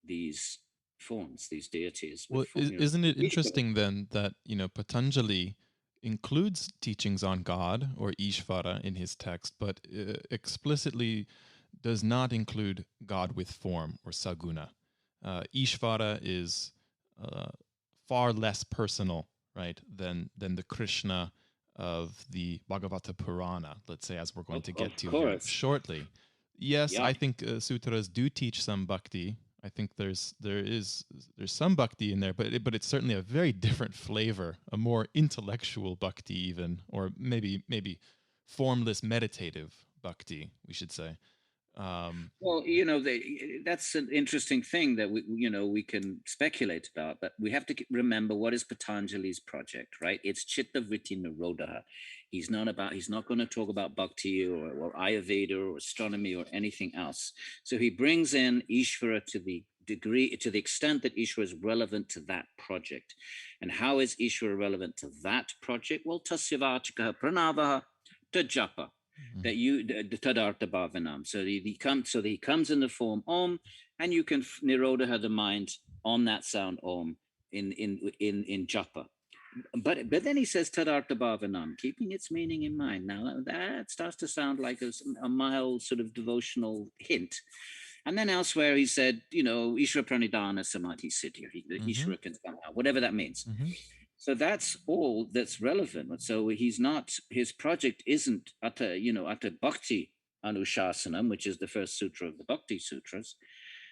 S2: these forms, these deities.
S1: Well, isn't it interesting then that Patanjali includes teachings on God or Ishvara in his text, but explicitly does not include God with form or saguna. Ishvara is far less personal, right, than the Kṛṣṇa of the Bhagavata Purāṇa, let's say, as we're going to get to here shortly. Yes, yeah. I think sutras do teach some bhakti. I think there's some bhakti in there, but it's certainly a very different flavor, a more intellectual bhakti even, or maybe formless meditative bhakti, we should say.
S2: Well, that's an interesting thing that we can speculate about, but we have to remember what is Patanjali's project, right? It's Chitta Vritti Nirodha. He's not going to talk about bhakti or Ayurveda or astronomy or anything else. So he brings in Ishvara to the extent that Ishvara is relevant to that project. And how is Ishvara relevant to that project? Well, tasyavachaka pranavaha tajapa. That the tadartha bhavanam. So he comes in the form om, and you can nirodha the mind on that sound om in japa. But then he says tadartha bhavanam, keeping its meaning in mind. Now that starts to sound like a mild sort of devotional hint. And then elsewhere he said, Ishvara pranidhana samadhi siddhi, Ishvara can come out, whatever that means. So that's all that's relevant. So his project isn't Atta Bhakti Anushasanam, which is the first sutra of the Bhakti Sutras.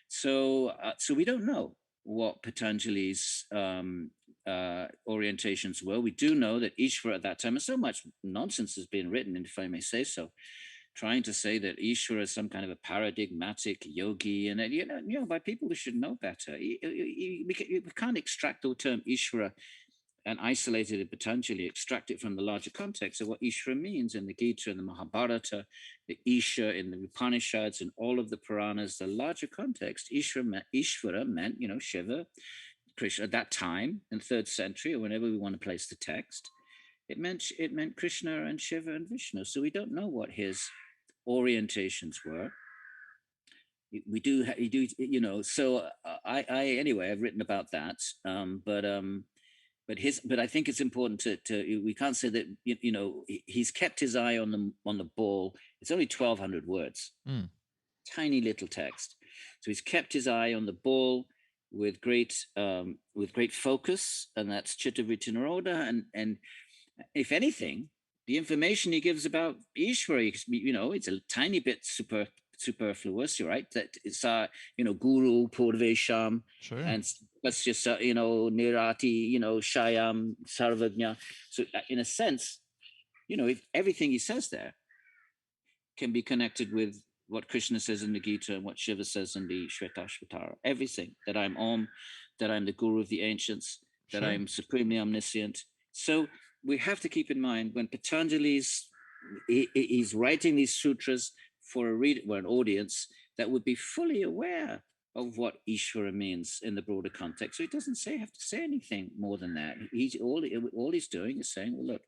S2: So we don't know what Patanjali's orientations were. We do know that Ishvara at that time, and so much nonsense has been written, if I may say so, trying to say that Ishvara is some kind of a paradigmatic yogi, and by people who should know better. We can't extract the term Ishvara and isolated it, Patanjali, extract it from the larger context of what Ishvara means in the Gita and the Mahabharata, the Isha in the Upanishads and all of the Puranas, the larger context. Ishvara meant, Shiva, Krishna at that time in the 3rd century, or whenever we want to place the text. It meant Krishna and Shiva and Vishnu. So we don't know what his orientations were. We do, So anyway, I've written about that, But I think it's important to we can't say that he's kept his eye on the ball. It's only 1,200 words, tiny little text. So he's kept his eye on the ball with great focus, and that's Chitta Vritti Nirodha. And if anything, the information he gives about Ishvara, it's a tiny bit superfluous, right? That it's guru purvesham,
S1: sure.
S2: And that's just nirati, shayam sarvagnya. So in a sense, if everything he says there can be connected with what Krishna says in the Gita and what Shiva says in the Shvetashvatara. Everything, that I'm Om, that I'm the guru of the ancients, that I'm supremely omniscient. So we have to keep in mind when Patanjali's he's writing these sutras for an audience that would be fully aware of what Ishvara means in the broader context. So he doesn't have to say anything more than that. All he's doing is saying, well, look,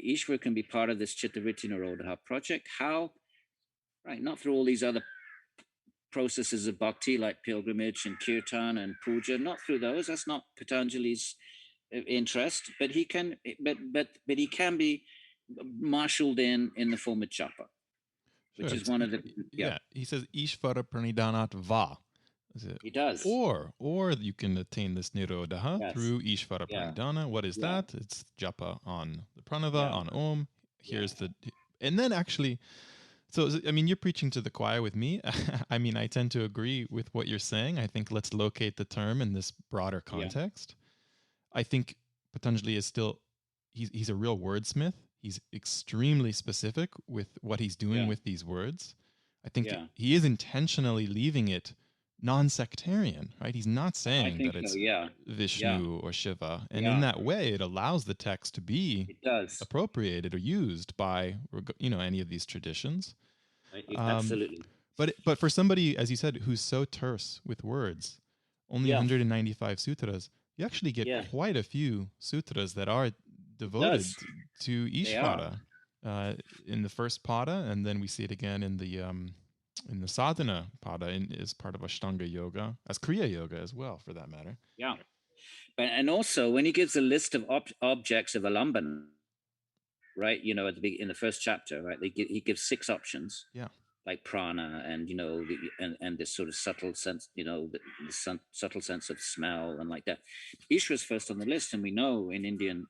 S2: Ishvara can be part of this Chitta Vritti Nirodha project. How? Right, not through all these other processes of bhakti like pilgrimage and kirtan and puja, not through those. That's not Patanjali's interest, but he can be marshaled in the form of japa, which is one of the
S1: he says Ishvara pranidhanat va. Is it?
S2: He does.
S1: Or you can attain this nirodha
S2: Yes.
S1: through Ishvara
S2: Yeah.
S1: Pranidhana. What is
S2: Yeah.
S1: that? It's japa on the pranava,
S2: Yeah.
S1: on om. Here's
S2: Yeah.
S1: and then actually, so I mean, you're preaching to the choir with me. I mean, I tend to agree with what you're saying. I think let's locate the term in this broader
S2: Yeah.
S1: context. I think Patanjali is still, he's a real wordsmith. He's extremely specific with what he's doing
S2: Yeah.
S1: with these words. I think
S2: Yeah.
S1: he is intentionally leaving it non-sectarian, right? He's not
S2: I
S1: saying
S2: think
S1: that
S2: so.
S1: it's
S2: Yeah.
S1: Vishnu or Shiva. And in
S2: Yeah.
S1: that way, it allows the text to be
S2: It does.
S1: appropriated or used by, any of these traditions.
S2: Absolutely.
S1: But for somebody, as you said, who's so terse with words, only
S2: Yeah.
S1: 195 sutras, you actually get
S2: Yeah.
S1: quite a few sutras that are devoted
S2: does.
S1: to
S2: They are.
S1: Ishvara in the first pada, and then we see it again in the sadhana pada as part of Ashtanga yoga, as Kriya yoga as well, for that matter.
S2: Yeah. And also when he gives a list of objects of alambana, right? In the first chapter, right? He gives 6 options.
S1: Yeah.
S2: Like prana and and this sort of subtle sense, the subtle sense of smell and like that. Ishvara's first on the list, and we know in Indian,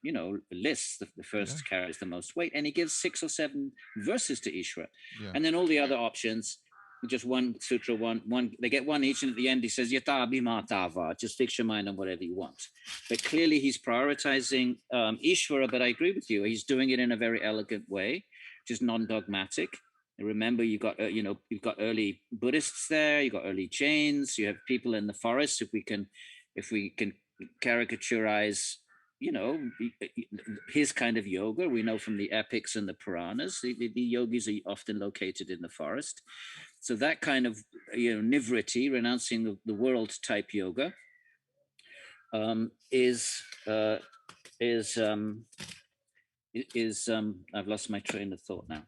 S2: lists, the first carries the most weight, and he gives 6 or 7 verses to Ishvara.
S1: Yeah.
S2: And then all the other options, just one sutra, one they get one each, and at the end he says yata abhimatava, just fix your mind on whatever you want. But clearly he's prioritizing Ishvara, but I agree with you, he's doing it in a very elegant way, just non-dogmatic. And remember, you've got early Buddhists there, you've got early Jains, you have people in the forest. If we can caricaturize, his kind of yoga, we know from the epics and the Puranas, the yogis are often located in the forest. So that kind of nivriti, renouncing the world type yoga, is I've lost my train of thought now.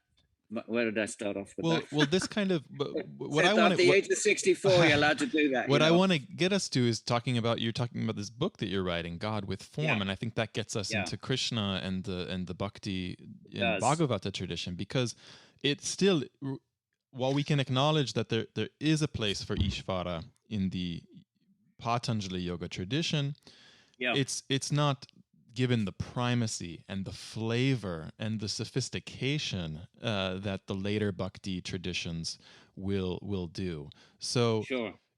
S2: Where did I start off with that?
S1: Well, this kind of what I
S2: want
S1: to.
S2: At the age of 64, you're allowed to do that.
S1: What I want to get us to is you're talking about this book that you're writing, God with Form, and I think that gets us into Kṛṣṇa and the Bhakti and Bhagavata tradition, because it's still, while we can acknowledge that there is a place for Ishvara in the Patanjali yoga tradition, it's not given the primacy and the flavor and the sophistication that the later Bhakti traditions will do. So,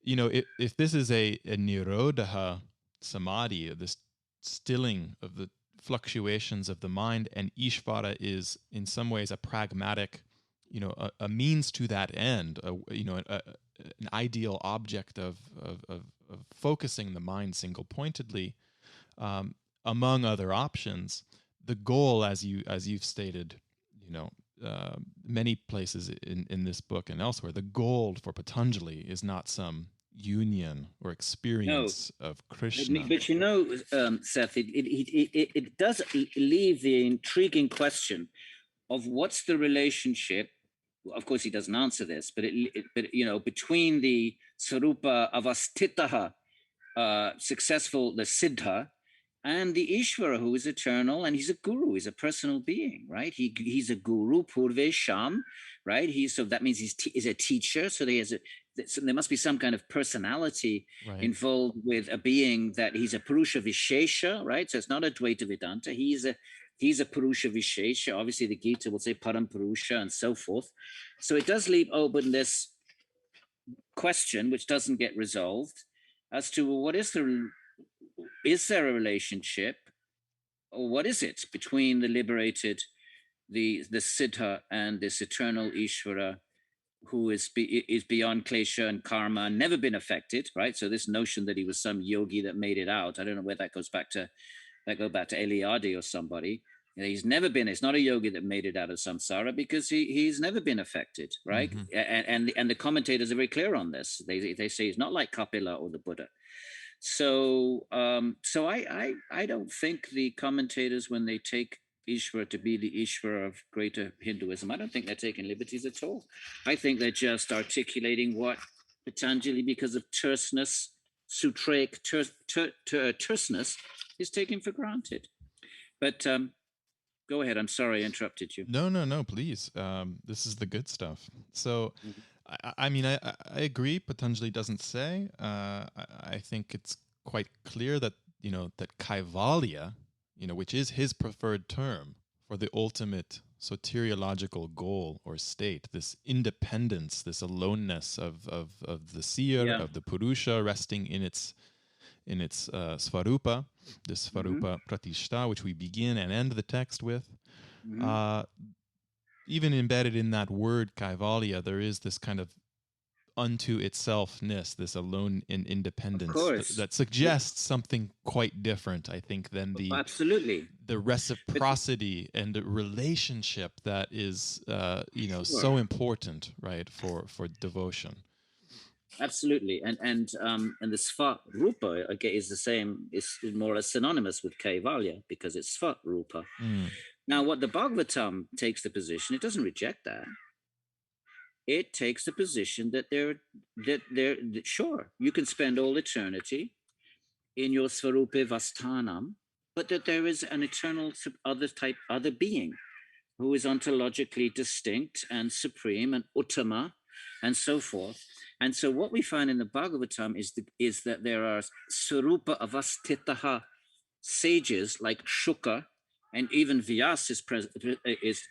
S1: if this is a nirodha samadhi, this stilling of the fluctuations of the mind, and Ishvara is in some ways a pragmatic, a means to that end, an ideal object of focusing the mind single-pointedly. Among other options, the goal, as you've stated, many places in this book and elsewhere, the goal for Patanjali is not some union or experience of Kṛṣṇa.
S2: But Seth, it does leave the intriguing question of what's the relationship. Of course, he doesn't answer this, but between the sarupa avastitaha, successful, the siddha, and the Ishvara, who is eternal, and he's a guru, he's a personal being, right? He's a guru, purvesham, right? So that means he's a teacher. So there must be some kind of personality involved with a being that he's a Purusha Vishesha, right? So it's not a Dvaita Vedanta. He's a Purusha Vishesha. Obviously, the Gita will say Param Purusha and so forth. So it does leave open this question, which doesn't get resolved, as to is there a relationship, or what is it, between the liberated, the siddha, and this eternal Ishvara, who is beyond klesha and karma, never been affected, right? So this notion that he was some yogi that made it out, I don't know where that goes back to. That go back to Eliade or somebody. He's never been. It's not a yogi that made it out of samsara, because he's never been affected, right? Mm-hmm. And the commentators are very clear on this. They say he's not like Kapila or the Buddha. So I don't think the commentators, when they take Ishvara to be the Ishvara of greater Hinduism, I don't think they're taking liberties at all. I think they're just articulating what Patanjali, because of terseness, sutraic terseness, is taken for granted. But go ahead. I'm sorry I interrupted you.
S1: No, please. This is the good stuff. So I mean, I agree. Patanjali doesn't say. I think it's quite clear that, that Kaivalya, which is his preferred term for the ultimate soteriological goal or state, this independence, this aloneness of the seer, of the Purusha, resting in its Svarupa, this Svarupa Pratishta, which we begin and end the text with. Even embedded in that word Kaivalya, there is this kind of unto itselfness, this alone in independence that suggests something quite different, I think, than the reciprocity and the relationship that is so important, right, for devotion.
S2: Absolutely, and the Sva Rupa again is the same, is more or less synonymous with Kaivalya because it's Sva Rupa. Now, what the Bhagavatam takes the position, it doesn't reject that. It takes the position that sure, you can spend all eternity in your Svarupa Vastanam, but that there is an eternal other being who is ontologically distinct and supreme and uttama and so forth. And so what we find in the Bhagavatam is that there are Svarupa Avastitaha sages like Shuka, and even Vyas is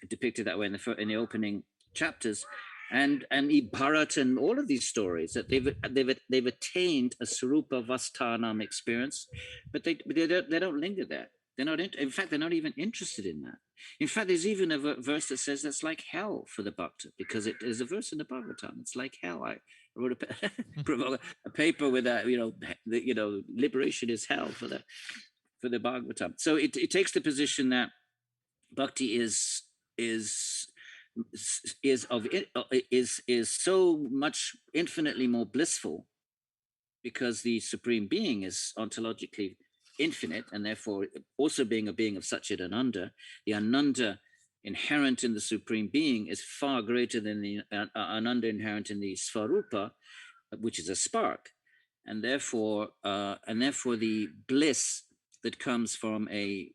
S2: depicted that way in the opening chapters, and Bharat and all of these stories that they've attained a Sarupa Vastanam experience, but they don't linger there. They're not. In fact, they're not even interested in that. In fact, there's even a verse that says that's like hell for the bhakta, because it is a verse in the Bhagavatam. It's like hell. I wrote a paper with that. Liberation is hell for the Bhagavatam. So it takes the position that bhakti is so much infinitely more blissful because the Supreme Being is ontologically infinite, and therefore also being a being of Satchit Ananda, the Ananda inherent in the Supreme Being is far greater than the Ananda inherent in the Svarupa, which is a spark, and therefore the bliss that comes from a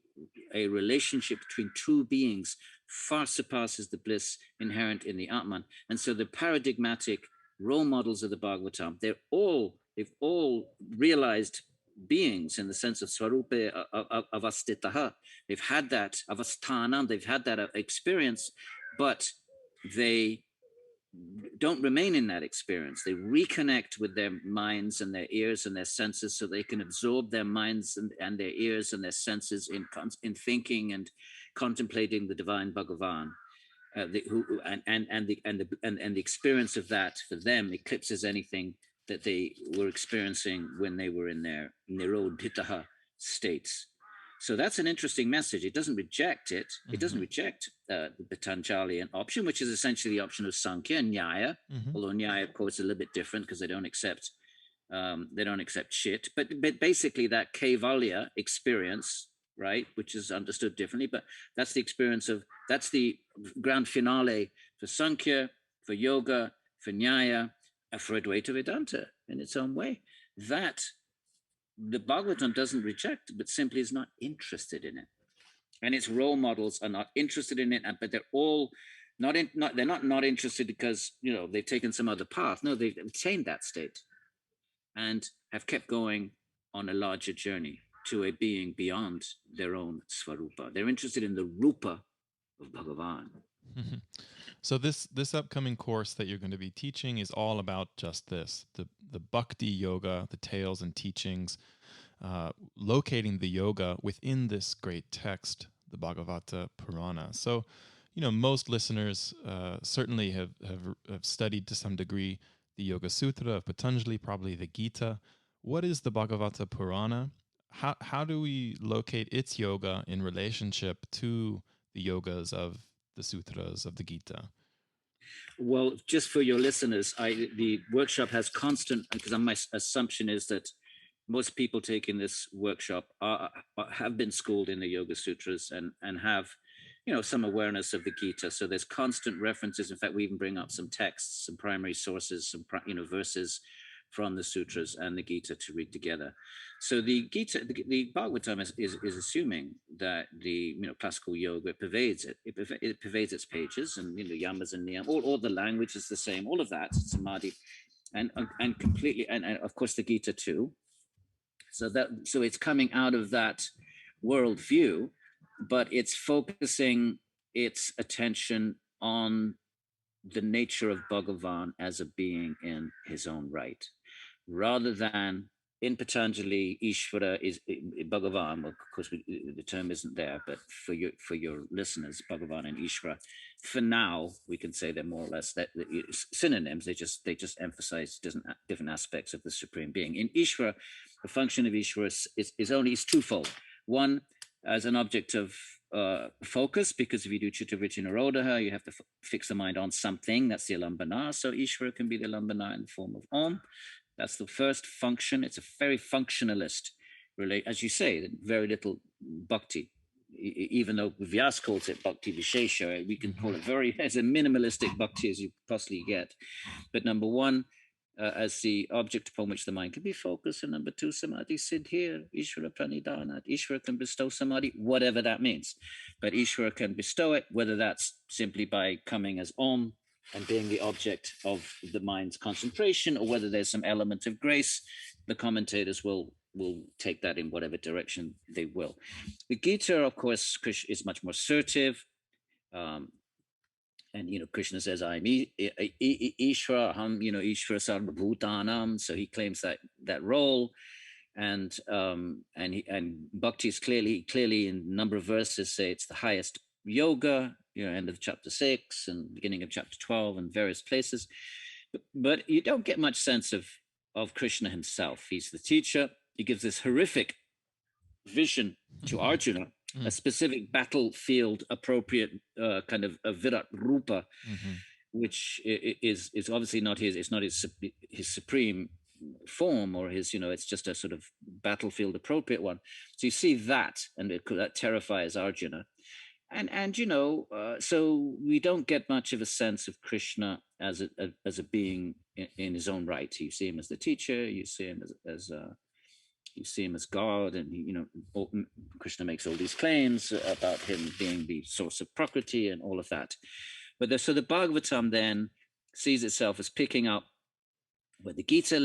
S2: relationship between two beings far surpasses the bliss inherent in the Atman. And so the paradigmatic role models of the Bhagavatam, they've all realized beings in the sense of Svarupa Avastitaha. They've had that Avasthanam, they've had that experience, but they don't remain in that experience. They reconnect with their minds and their ears and their senses, so they can absorb their minds and their ears and their senses in thinking and contemplating the divine Bhagavan. The experience of that for them eclipses anything that they were experiencing when they were in their nirodhitaha states. So that's an interesting message. It doesn't reject it. It doesn't reject the Patanjalian option, which is essentially the option of Sankhya and Nyaya. Although Nyaya, of course, is a little bit different because they don't accept shit. But basically, that Kaivalya experience, right, which is understood differently, but that's the grand finale for Sankhya, for Yoga, for Nyaya, for Advaita Vedanta in its own way. That the Bhagavatam doesn't reject, but simply is not interested in it, and its role models are not interested in it. But they're all they're not interested because they've taken some other path. No, they've attained that state and have kept going on a larger journey to a being beyond their own Svarupa. They're interested in the Rupa of Bhagavan.
S1: So this upcoming course that you're going to be teaching is all about just this, the Bhakti Yoga, the tales and teachings, locating the yoga within this great text, the Bhagavata Purāṇa. So, most listeners certainly have studied to some degree the Yoga Sutra of Patanjali, probably the Gita. What is the Bhagavata Purāṇa? How do we locate its yoga in relationship to the yogas of the sutras of the Gita?
S2: Well, just for your listeners, the workshop has constant, because my assumption is that most people taking this workshop have been schooled in the Yoga Sutras and have, some awareness of the Gita. So there's constant references. In fact, we even bring up some texts, some primary sources, some verses from the sutras and the Gita to read together. So the Gita, the Bhagavatam is assuming that the classical yoga pervades it. It pervades its pages, and yamas and niyam, all the language is the same, all of that, samadhi, and completely, and of course the Gita too. So it's coming out of that worldview, but it's focusing its attention on the nature of Bhagavan as a being in his own right, rather than in Patanjali, Ishvara is Bhagavan. Well, of course, the term isn't there, but for your listeners, Bhagavan and Ishvara, for now, we can say they're more or less synonyms. They just emphasize different aspects of the Supreme Being. In Ishvara, the function of Ishvara is twofold. One, as an object of focus, because if you do Chitta Vritti Nirodha, you have to fix the mind on something. That's the alambana. So Ishvara can be the alambana in the form of Om. That's the first function. It's a very functionalist, as you say, very little bhakti. Even though Vyas calls it bhakti vishesha, we can call it as a minimalistic bhakti as you possibly get. But number one, as the object upon which the mind can be focused, and number two, samadhi siddhir, Ishvara pranidhanat. Ishvara can bestow samadhi, whatever that means. But Ishvara can bestow it, whether that's simply by coming as Om and being the object of the mind's concentration, or whether there's some element of grace. The commentators will take that in whatever direction they will. The Gita, of course, is much more assertive. And Krishna says, "I'm Ishvara, Ishvara Sarva Bhutanam." So he claims that role, and Bhakti is clearly in a number of verses say it's the highest yoga. End of chapter 6 and beginning of chapter 12 and various places, but you don't get much sense of Kṛṣṇa himself. He's the teacher. He gives this horrific vision to Arjuna, a specific battlefield appropriate kind of a Virat Rupa, which is obviously not his. It's not his supreme form, or his. It's just a sort of battlefield appropriate one. So you see that, and that terrifies Arjuna. And so we don't get much of a sense of Kṛṣṇa as a being in his own right. You see him as the teacher. You see him you see him as God, and Kṛṣṇa makes all these claims about him being the source of Prakriti and all of that. But so the Bhagavatam then sees itself as picking up where the Gita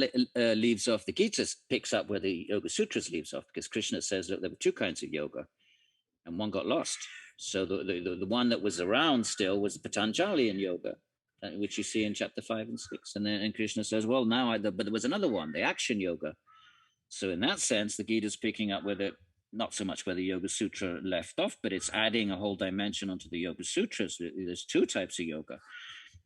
S2: leaves off. The Gita picks up where the Yoga Sutras leaves off, because Kṛṣṇa says that there were two kinds of yoga, and one got lost. So the one that was around still was Patanjalian yoga, which you see in chapter 5 and 6. And then Kṛṣṇa says, well, now, but there was another one, the action yoga. So in that sense, the Gita is picking up not so much where the Yoga Sutra left off, but it's adding a whole dimension onto the Yoga Sutras. There's two types of yoga,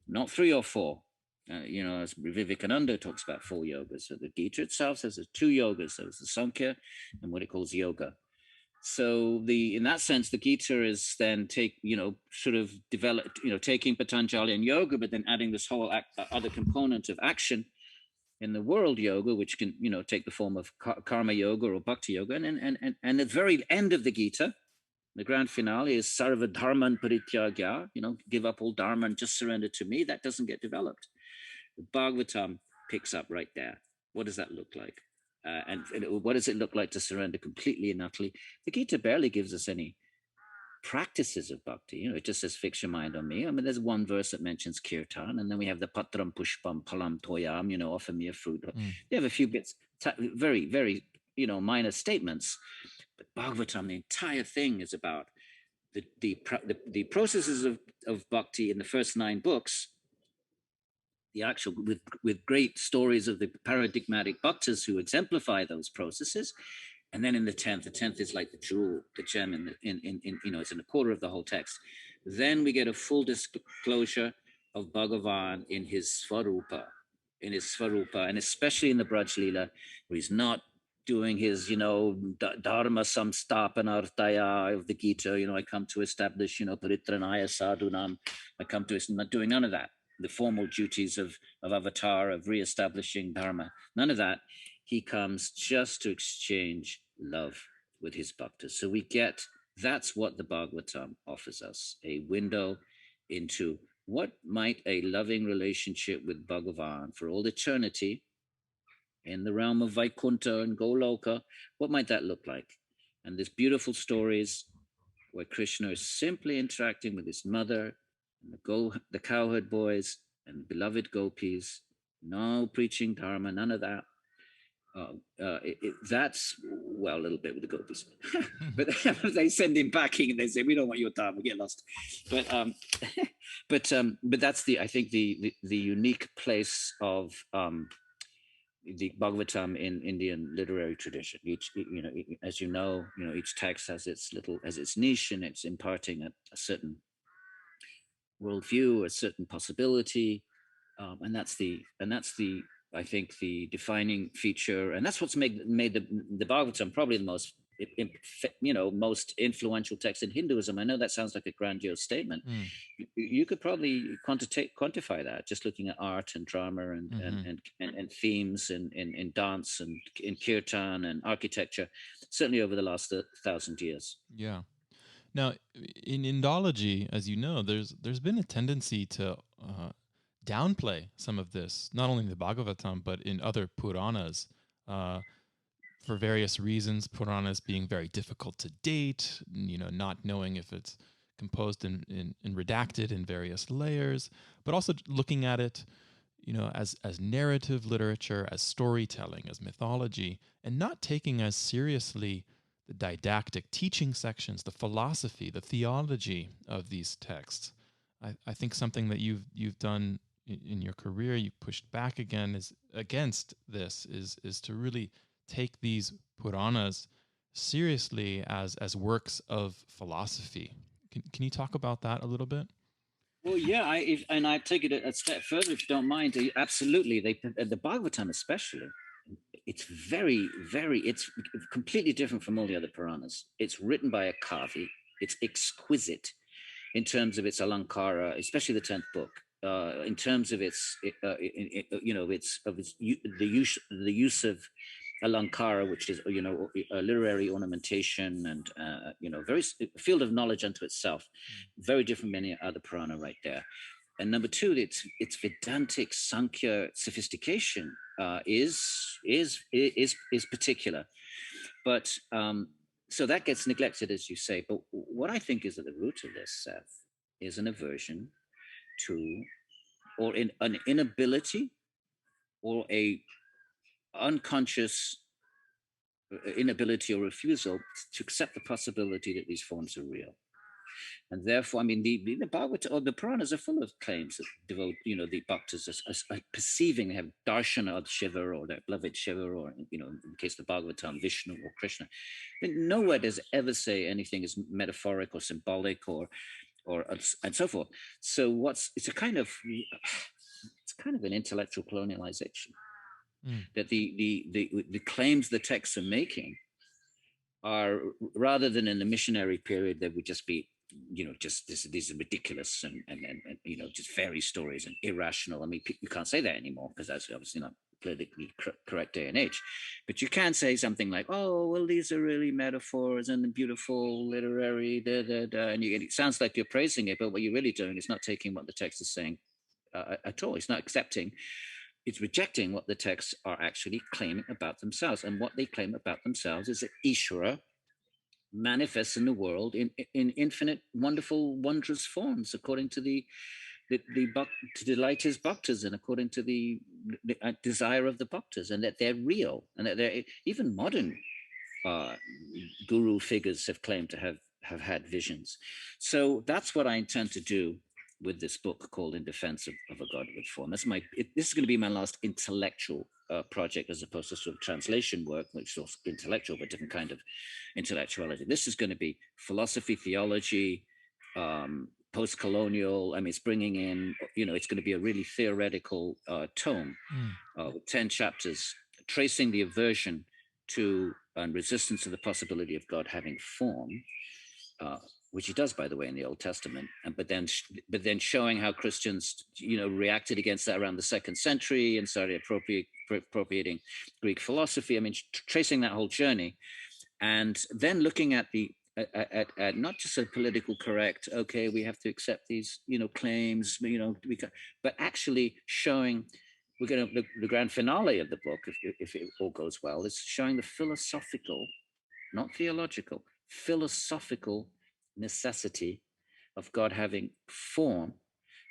S2: not 3 or 4. As Vivekananda talks about 4 yogas. So the Gita itself says there's 2 yogas. There's the Sankhya and what it calls yoga. So in that sense, the Gita is then taking Patanjali and yoga, but then adding this whole other component of action in the world yoga, which can take the form of karma yoga or bhakti yoga. And at the very end of the Gita, the grand finale is sarva dharman parityagya, give up all dharma and just surrender to me. That doesn't get developed. The Bhagavatam picks up right there. What does that look like? And what does it look like to surrender completely and utterly? The Gita barely gives us any practices of bhakti. It just says fix your mind on me. I mean, there's one verse that mentions kirtan, and then we have the patram pushpam palam toyam, offer me a fruit. They have a few bits, very, very, minor statements. But Bhagavatam, the entire thing is about the processes of bhakti in the first 9 books. The actual with great stories of the paradigmatic bhaktas who exemplify those processes, and then in the 10th is like the jewel, the gem in it's in a quarter of the whole text. Then we get a full disclosure of Bhagavan in his Svarupa, and especially in the Braj Leela, where he's not doing his dharma samstapanartaya of the Gita. I come to establish paritranaya sadhunam. It's not doing none of that. The formal duties of avatar, of re-establishing dharma, none of that. He comes just to exchange love with his bhaktas. So that's what the Bhagavatam offers us, a window into what might a loving relationship with Bhagavan for all eternity in the realm of Vaikuntha and Goloka, what might that look like? And there's beautiful stories where Kṛṣṇa is simply interacting with his mother and the cowherd boys and beloved gopis, no preaching dharma, none of that. That's, well, a little bit with the gopis, but they send him packing and they say, we don't want your dharma, get lost. But that's I think the unique place of the Bhagavatam in Indian literary tradition. Each, as you know, each text has its niche, and it's imparting a certain worldview, a certain possibility, and that's the I think the defining feature, and that's what's made the Bhagavatam probably the most most influential text in Hinduism. I know that sounds like a grandiose statement. You could probably quantify that just looking at art and drama and themes in dance and in kirtan and architecture, certainly over the last 1,000 years.
S1: Yeah. Now, in Indology, as you know, there's been a tendency to downplay some of this, not only in the Bhagavatam, but in other Puranas, for various reasons. Puranas being very difficult to date, not knowing if it's composed in redacted in various layers, but also looking at it, as narrative literature, as storytelling, as mythology, and not taking as seriously the didactic teaching sections, the philosophy, the theology of these texts. I think something that you've done in your career, you pushed back against this is to really take these Puranas seriously as works of philosophy. Can you talk about that a little bit?
S2: Well, yeah, I take it a step further, if you don't mind. Absolutely, the Bhagavatam especially, it's it's completely different from all the other Puranas. It's written by a Kavi. It's exquisite in terms of its alankara, especially the 10th book. In terms of the use of alankara, which is literary ornamentation and very field of knowledge unto itself, very different from many other Purana right there. And number two, its Vedantic Sankhya sophistication is particular, but so that gets neglected, as you say. But what I think is at the root of this, Seth, is an aversion to, or an inability, or a unconscious inability or refusal to accept the possibility that these forms are real. And therefore, I mean, the Bhagavata or the Puranas are full of claims that devote, the bhaktas as perceiving they have darshana of Shiva or their beloved Shiva, or, in the case of the Bhagavatam, Vishnu or Kṛṣṇa. But nowhere does it ever say anything is metaphoric or symbolic or and so forth. So it's kind of an intellectual colonialization. That the claims the texts are making are, rather than in the missionary period, they would just be, these are ridiculous and just fairy stories and irrational. I mean, you can't say that anymore because that's obviously not politically correct day and age. But you can say something like, oh, well, these are really metaphors and beautiful literary, and it sounds like you're praising it, but what you're really doing is not taking what the text is saying at all. It's not accepting. It's rejecting what the texts are actually claiming about themselves. And what they claim about themselves is that Ishvara manifests in the world in infinite, wonderful, wondrous forms, according to to delight his bhaktas and according to the desire of the bhaktas, and that they're real, and that they're even modern guru figures have claimed to have had visions. So that's what I intend to do with this book called In Defense of a Godward Form. This is going to be my last intellectual project, as opposed to sort of translation work, which is also intellectual, but different kind of intellectuality. This is going to be philosophy, theology, post-colonial. I mean, it's bringing in, it's going to be a really theoretical tome with 10 chapters, tracing the aversion to and resistance to the possibility of God having form, which he does, by the way, in the Old Testament, but then showing how Christians, reacted against that around the 2nd century and started appropriating Greek philosophy. I mean, tracing that whole journey, and then looking at at not just a political correct, okay, we have to accept these, claims, but actually showing we're going to, the grand finale of the book, if it all goes well, is showing the philosophical, not theological, philosophical necessity of God having form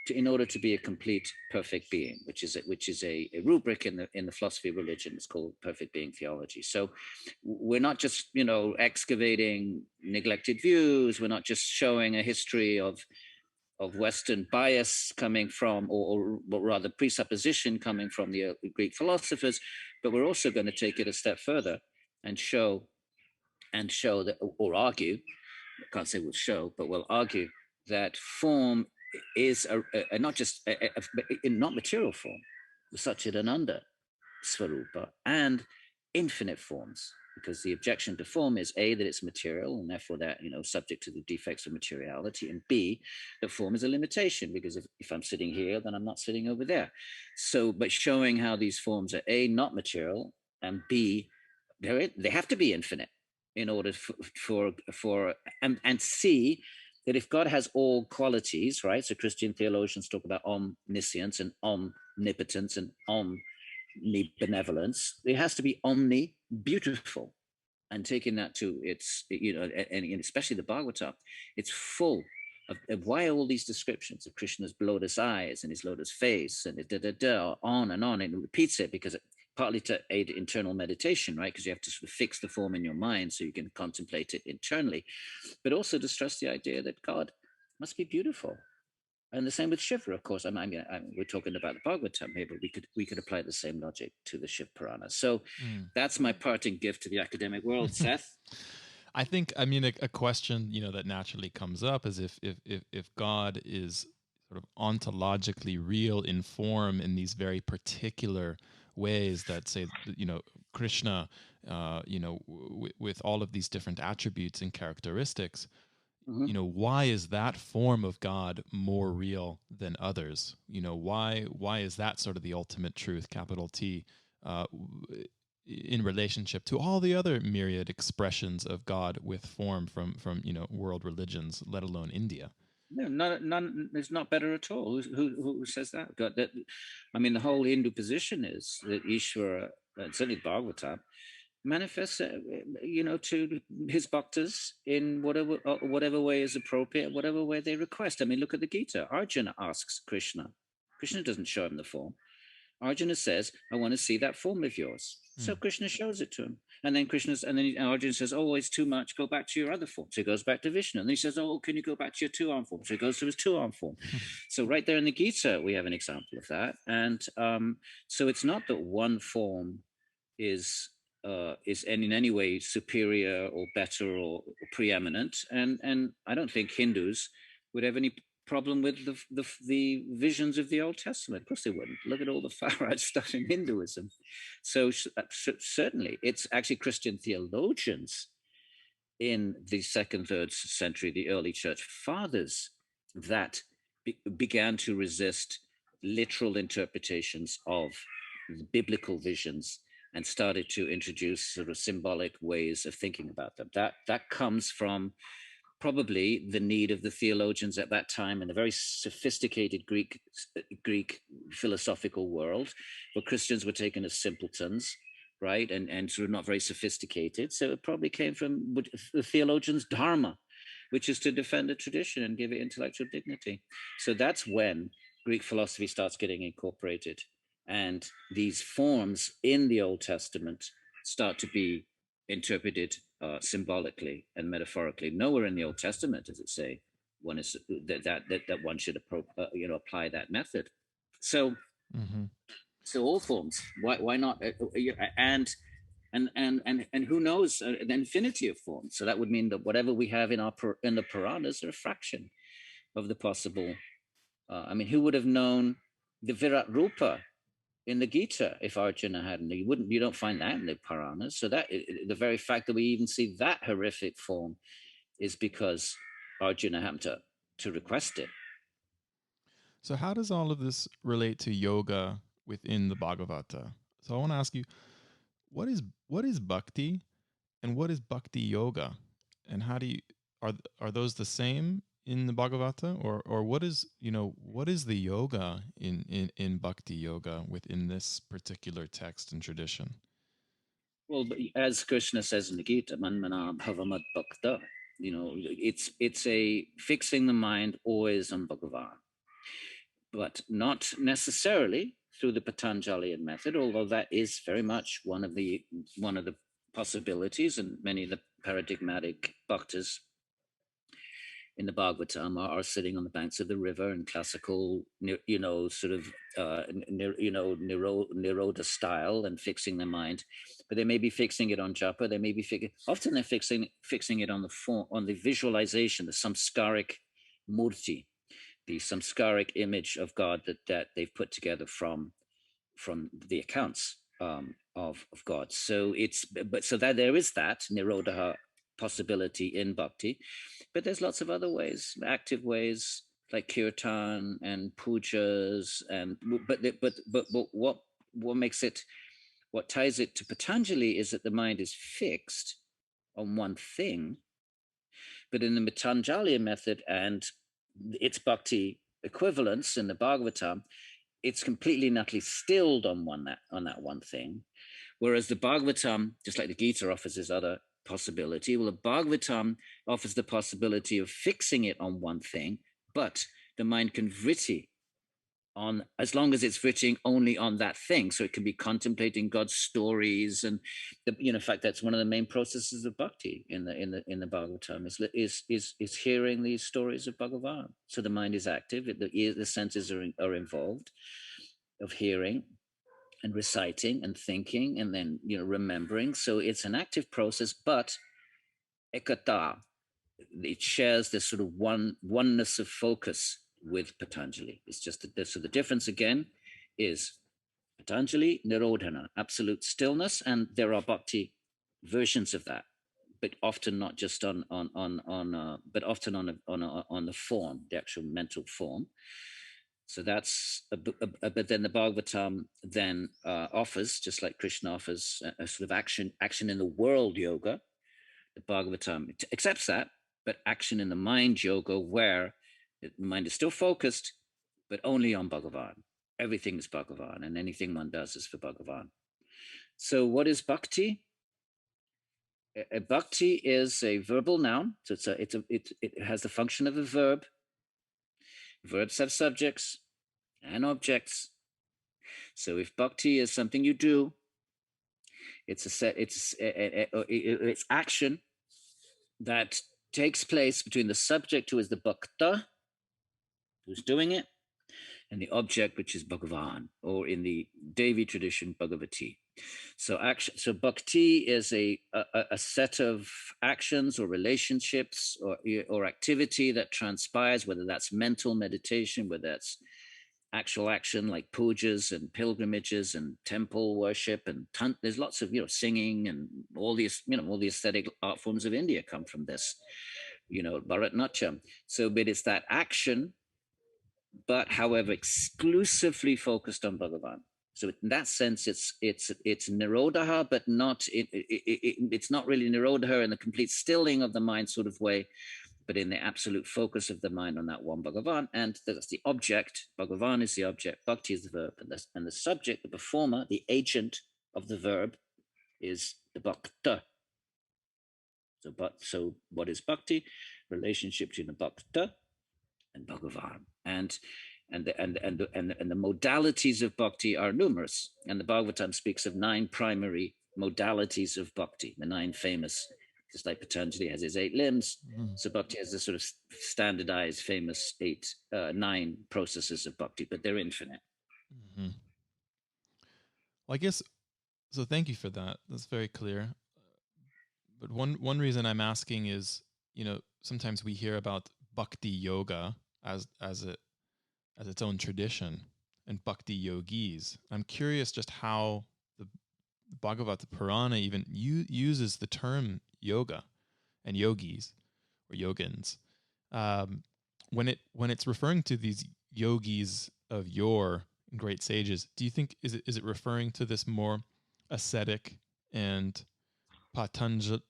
S2: in order to be a complete, perfect being, which is a rubric in the philosophy of religion. It's called perfect being theology. So we're not just excavating neglected views. We're not just showing a history of Western bias coming from, or rather presupposition coming from the Greek philosophers, but we're also going to take it a step further and show that, or argue, I can't say we'll show, but we'll argue that form is not just in not material form, Satchidananda Svarupa, and infinite forms, because the objection to form is A, that it's material and therefore that subject to the defects of materiality, and B, that form is a limitation, because if I'm sitting here, then I'm not sitting over there. So, but showing how these forms are A, not material, and B, they have to be infinite in order and C, that if God has all qualities, right? So Christian theologians talk about omniscience and omnipotence and omnibenevolence. It has to be omni-beautiful. And taking that to its, and especially the Bhagavatam, it's full of why all these descriptions of Krishna's lotus eyes and his lotus face and on, and it repeats it because partly to aid internal meditation, right? Because you have to sort of fix the form in your mind so you can contemplate it internally, but also to stress the idea that God must be beautiful. And the same with Shiva, of course. We're talking about the Bhagavatam here, but we could apply the same logic to the Shiva Purana. So that's my parting gift to the academic world, Seth.
S1: I think, a question, that naturally comes up is if God is sort of ontologically real in form in these very particular ways that say, Kṛṣṇa, with all of these different attributes and characteristics, why is that form of God more real than others? Why is that sort of the ultimate truth, capital T, in relationship to all the other myriad expressions of God with form from world religions, let alone India?
S2: No, none is not better at all. Who says that? God, the whole Hindu position is that Ishvara, certainly Bhagavatam, manifests, to his bhaktas in whatever way is appropriate, whatever way they request. Look at the Gita. Arjuna asks Krishna. Krishna doesn't show him the form. Arjuna says, I want to see that form of yours. So Krishna shows it to him. And then Arjuna says, oh, it's too much. Go back to your other form. So he goes back to Vishnu. And then he says, oh, can you go back to your two-arm form? So he goes to his two-arm form. So right there in the Gita, we have an example of that. And so it's not that one form is in any way superior or better or preeminent. And I don't think Hindus would have any problem with the visions of the Old Testament. Of course they wouldn't. Look at all the Farrar stuff in Hinduism. So certainly it's actually Christian theologians in the 2nd, 3rd century, the early church fathers, that began to resist literal interpretations of biblical visions and started to introduce sort of symbolic ways of thinking about them. That comes from probably the need of the theologians at that time in a very sophisticated Greek philosophical world, where Christians were taken as simpletons, right, and sort of not very sophisticated. So it probably came from the theologians' dharma, which is to defend a tradition and give it intellectual dignity. So that's when Greek philosophy starts getting incorporated, and these forms in the Old Testament start to be interpreted symbolically and metaphorically. Nowhere in the Old Testament does it say one is that one should apply that method. So so all forms. Why not? And who knows the infinity of forms. So that would mean that whatever we have in the Puranas are a fraction of the possible. Who would have known the Virat Rupa in the Gita if Arjuna hadn't? You don't find that in the Puranas. So that the very fact that we even see that horrific form is because Arjuna happened to request it.
S1: So how does all of this relate to yoga within the Bhagavata? So I want to ask you, what is bhakti and what is bhakti yoga? And how do you are those the same in the Bhagavata, or what is, what is the yoga in Bhakti Yoga within this particular text and tradition?
S2: Well, but as Krishna says in the Gita, manmana bhavamad bhakta, it's a fixing the mind always on Bhagavan, but not necessarily through the Patanjalian method, although that is very much one of the possibilities, and many of the paradigmatic bhaktas in the Bhagavatam are sitting on the banks of the river in classical, sort of, Nirodha style and fixing their mind. But they may be fixing it on japa. They may be often they're fixing it on the form, on the visualization, the samskaric murti, the samskaric image of God that they've put together from the accounts of God. So so that there is that Nirodha possibility in bhakti, but there's lots of other ways, active ways like kirtan and pujas, and but what makes it, what ties it to Patanjali is that the mind is fixed on one thing, but in the Patanjali method and its bhakti equivalents in the Bhagavatam, it's completely and utterly stilled on that one thing. Whereas the Bhagavatam, just like the Gita offers this other possibility, well, the Bhagavatam offers the possibility of fixing it on one thing, but the mind can vritti on, as long as it's vritting only on that thing. So it can be contemplating God's stories, and in fact, that's one of the main processes of bhakti in the Bhagavatam is hearing these stories of Bhagavan. So the mind is active, the senses are involved of hearing and reciting and thinking and then remembering. So it's an active process, but ekata, it shares this sort of oneness of focus with Patanjali. It's just that so the difference again is Patanjali nirodhana, absolute stillness, and there are bhakti versions of that, but often not just but often on the form, the actual mental form. So that's, but then the Bhagavatam then offers, just like Kṛṣṇa offers, a sort of action in the world yoga. The Bhagavatam accepts that, but action in the mind yoga, where the mind is still focused, but only on Bhagavan. Everything is Bhagavan, and anything one does is for Bhagavan. So what is bhakti? Bhakti is a verbal noun. So it has the function of a verb. Verbs have subjects and objects. So if bhakti is something you do, it's action that takes place between the subject, who is the bhakta, who's doing it, and the object, which is Bhagavan, or in the Devi tradition, Bhagavati. So bhakti is a set of actions or relationships or activity that transpires, whether that's mental meditation, whether that's actual action like pujas and pilgrimages and temple worship, and there's lots of singing, and all these all the aesthetic art forms of India come from this, Bharatanatyam. So, but it's that action, but however exclusively focused on Bhagavan. So in that sense, it's nirodha, but not it's not really nirodha in the complete stilling of the mind sort of way, but in the absolute focus of the mind on that one Bhagavan. And that's the object. Bhagavan is the object, bhakti is the verb, and the subject, the performer, the agent of the verb is the bhakta. So what is bhakti? Relationship between the bhakta and Bhagavan. And the modalities of bhakti are numerous. And the Bhagavatam speaks of 9 primary modalities of bhakti, the 9 famous, just like Patanjali has his 8 limbs. Mm-hmm. So bhakti has this sort of standardized, famous 9 processes of bhakti, but they're infinite.
S1: Mm-hmm. Well, I guess, so thank you for that. That's very clear. But one reason I'm asking is, sometimes we hear about Bhakti Yoga as its own tradition, and Bhakti Yogis. I'm curious just how the Bhagavata Purāṇa even uses the term yoga and yogis or yogins when it's referring to these yogis of yore, great sages. Do you think is it referring to this more ascetic and Patanjalian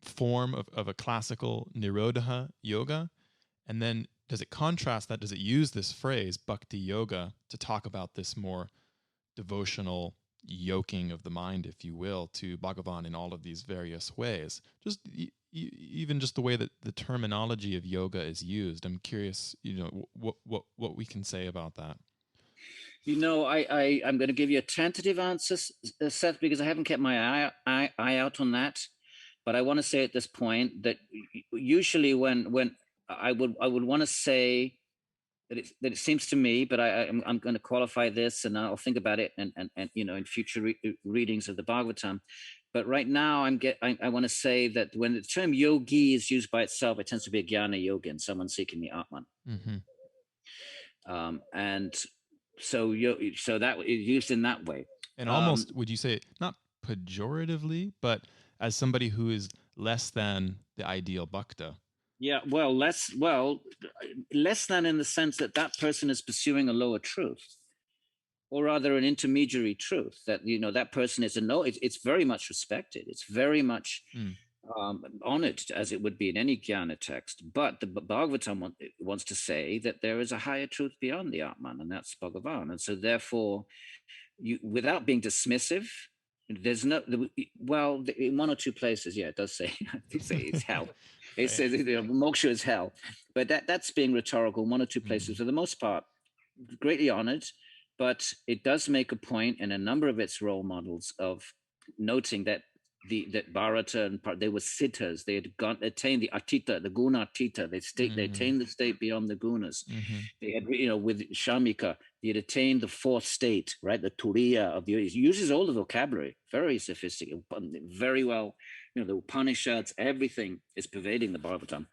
S1: form of a classical Nirodha yoga? And then does it contrast that? Does it use this phrase, Bhakti Yoga, to talk about this more devotional yoking of the mind, if you will, to Bhagavan in all of these various ways? Just even just the way that the terminology of yoga is used. I'm curious, what we can say about that.
S2: I'm going to give you a tentative answer, Seth, because I haven't kept my eye out on that. But I want to say at this point that usually when I would want to say that it seems to me, but I'm going to qualify this and I'll think about it and in future readings of the Bhagavatam. But right now I want to say that when the term yogi is used by itself, it tends to be a jnana yogin, someone seeking the Atman.
S1: Mm-hmm.
S2: And so that is used in that way.
S1: And almost, would you say, not pejoratively, but as somebody who is less than the ideal bhakta?
S2: Yeah, less than in the sense that person is pursuing a lower truth, or rather an intermediary truth. That that person is it's very much respected. It's very much honored, as it would be in any jnana text. But the Bhagavatam wants to say that there is a higher truth beyond the Atman, and that's Bhagavan. And so therefore, without being dismissive, there's no, in one or two places, it does say, it's hell. It says moksha is hell. But that's being rhetorical. One or two places, for the most part, greatly honored. But it does make a point in a number of its role models of noting that that Bharata and they were siddhas. They had attained the atita, the guna atita. They attained the state beyond the gunas. They had, with Shamika, they had attained the fourth state, right? The turiya of the. It uses all the vocabulary, very sophisticated, very well. The Upanishads, everything is pervading the Bhagavatam.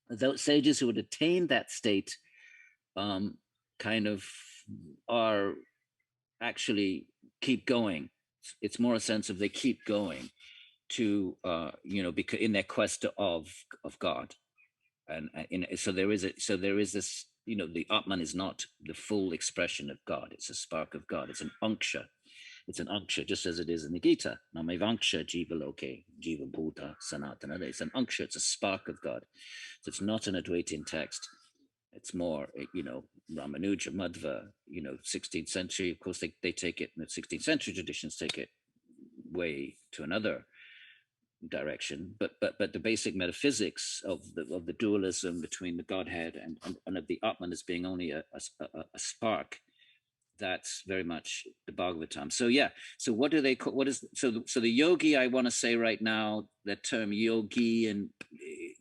S2: Those sages who had attained that state, kind of are actually keep going. It's more a sense of they keep going to because in their quest of God, and so there is this, the Atman is not the full expression of God. It's a spark of God. It's an unksha. It's an unksha, just as it is in the Gita. Namevanksha jiva loke jiva bhuta sanatana. It's an unksha. It's a spark of God. So it's not an Advaitin text. It's more, Ramanuja, Madhva, 16th century. Of course, they take it, in the 16th century traditions take it way to another direction. But the basic metaphysics of the dualism between the Godhead and of the Atman as being only a spark, that's very much the Bhagavatam. So so what do they call, so the yogi, I want to say right now, that term yogi and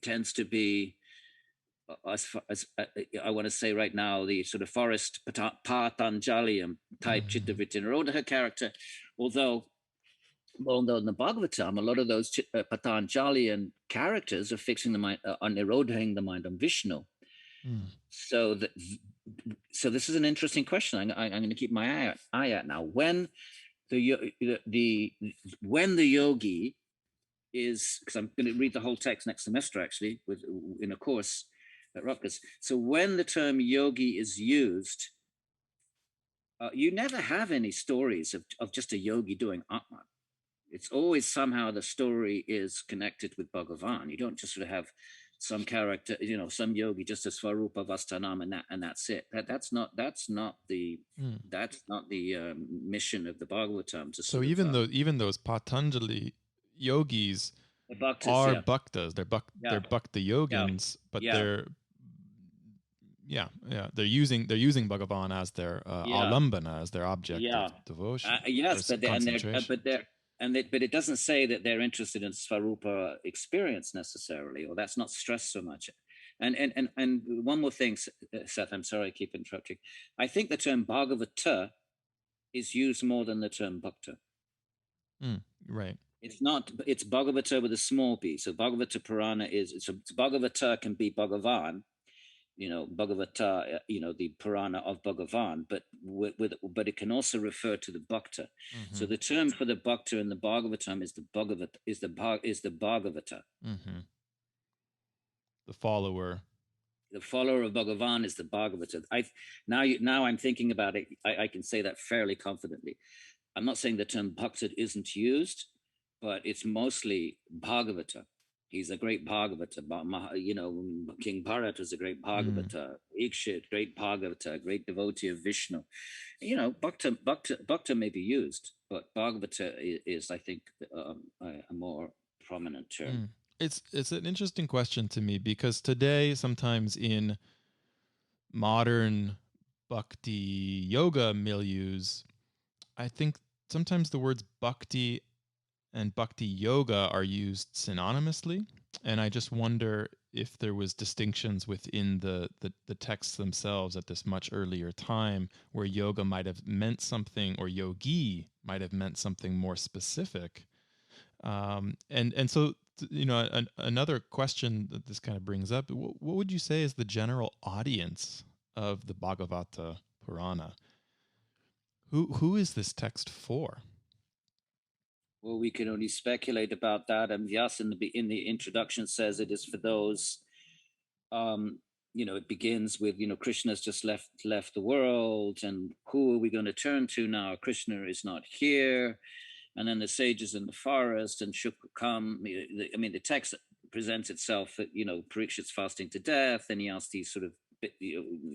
S2: tends to be, as I want to say right now, the sort of forest Patanjali type Chittavritti Nirodha character, although in the Bhagavatam, a lot of those Patanjalian characters are fixing the mind, on Nirodhaing the mind on Vishnu. So this is an interesting question. I'm going to keep my eye out now. When the yogi is, because I'm going to read the whole text next semester actually in a course at Rutgers. So when the term yogi is used, you never have any stories of just a yogi doing Atman. It's always somehow the story is connected with Bhagavan. You don't just sort of have some character, some yogi just as Svarupa Vastanam and that's it. That's not the mission of the Bhagavatam.
S1: So even those Patanjali yogis are bhaktas. They're bhakta yogins, but they're using Bhagavan as their alambana, as their object of devotion.
S2: Yes, but it doesn't say that they're interested in Svarupa experience necessarily, or that's not stressed so much. And one more thing, Seth, I'm sorry I keep interrupting. I think the term Bhagavata is used more than the term Bhakta.
S1: Right.
S2: It's not, it's Bhagavata with a small b. So Bhagavata Purāṇa is, Bhagavata can be Bhagavan, Bhagavata, the Purana of Bhagavan, but it can also refer to the Bhakta. So the term for the Bhakta in the Bhagavatam is the Bhagavata, is the Bhagavata.
S1: The follower.
S2: The follower of Bhagavan is the Bhagavata. Now I'm thinking about it, I can say that fairly confidently. I'm not saying the term Bhakta isn't used, but it's mostly Bhagavata. He's a great Bhagavata. King Bharat was a great Bhagavata. Ikshit, great Bhagavata, great devotee of Vishnu. Bhakta may be used, but Bhagavata is I think, a more prominent term.
S1: It's an interesting question to me because today, sometimes in modern bhakti yoga milieus, I think sometimes the words bhakti and bhakti yoga are used synonymously. And I just wonder if there was distinctions within the texts themselves at this much earlier time where yoga might have meant something, or yogi might have meant something more specific. And so, another question that this kind of brings up, what would you say is the general audience of the Bhagavata Purāṇa? Who is this text for?
S2: Well, we can only speculate about that. And Vyasa in the introduction says it is for those. It begins with Krishna's just left the world, and who are we going to turn to now? Krishna is not here, and then the sages in the forest and Shukra come. The text presents itself that Parikshit's fasting to death, and he asks these sort of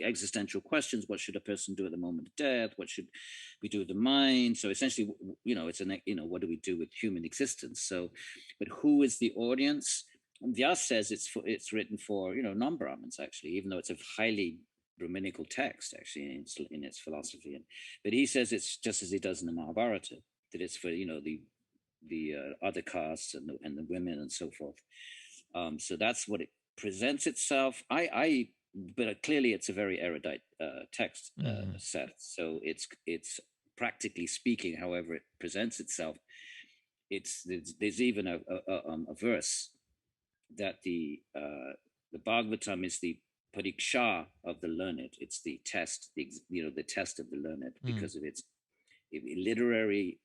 S2: existential questions. What should a person do at the moment of death? What should we do with the mind? So essentially, what do we do with human existence? So, but who is the audience? Vyas says it's written for non-Brahmins, actually, even though it's a highly Brahminical text actually in its philosophy. But he says it's just as he does in the Mahabharata, that it's for the other castes and the women and so forth. So that's what it presents itself. But clearly it's a very erudite text set. So it's practically speaking, however it presents itself. There's even a verse that the Bhagavatam is the pariksha of the learned. It's the test, the test of the learned, because of its literary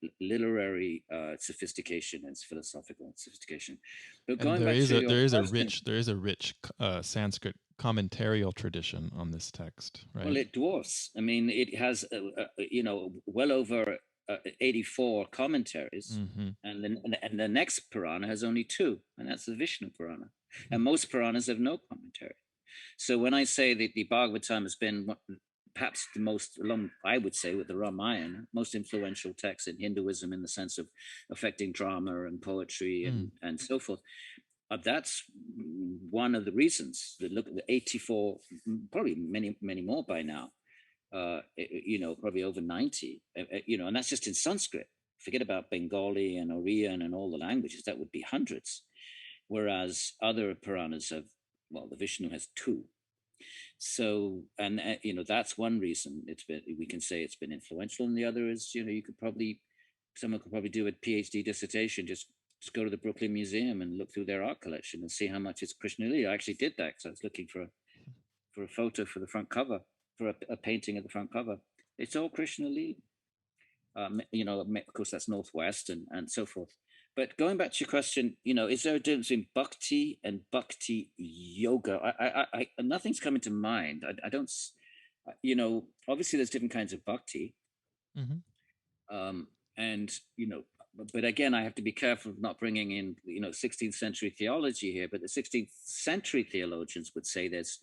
S2: sophistication and its philosophical sophistication. But going
S1: there
S2: back
S1: is
S2: to
S1: there is a rich Sanskrit commentarial tradition on this text, right?
S2: Well, it dwarfs. It has well over 84 commentaries, and the next Purana has only 2, and that's the Vishnu Purana. And most Puranas have no commentary. So when I say that the Bhagavatam has been perhaps the most, I would say, with the Ramayana, most influential text in Hinduism in the sense of affecting drama and poetry and so forth. That's one of the reasons. Look at the 84, probably many more by now. Probably over 90. And that's just in Sanskrit. Forget about Bengali and Aryan and all the languages. That would be hundreds. Whereas other Puranas have, the Vishnu has 2. So, and that's one reason we can say it's been influential. And the other is, someone could probably do a Ph.D. dissertation, just go to the Brooklyn Museum and look through their art collection and see how much it's Kṛṣṇa Lila. I actually did that because I was looking for a photo for the front cover, for a painting of the front cover. It's all Kṛṣṇa Lila. Of course, that's Northwest and so forth. But going back to your question, is there a difference between bhakti and bhakti yoga? I nothing's coming to mind. I don't, obviously there's different kinds of bhakti. But again, I have to be careful of not bringing in, 16th century theology here. But the 16th century theologians would say there's,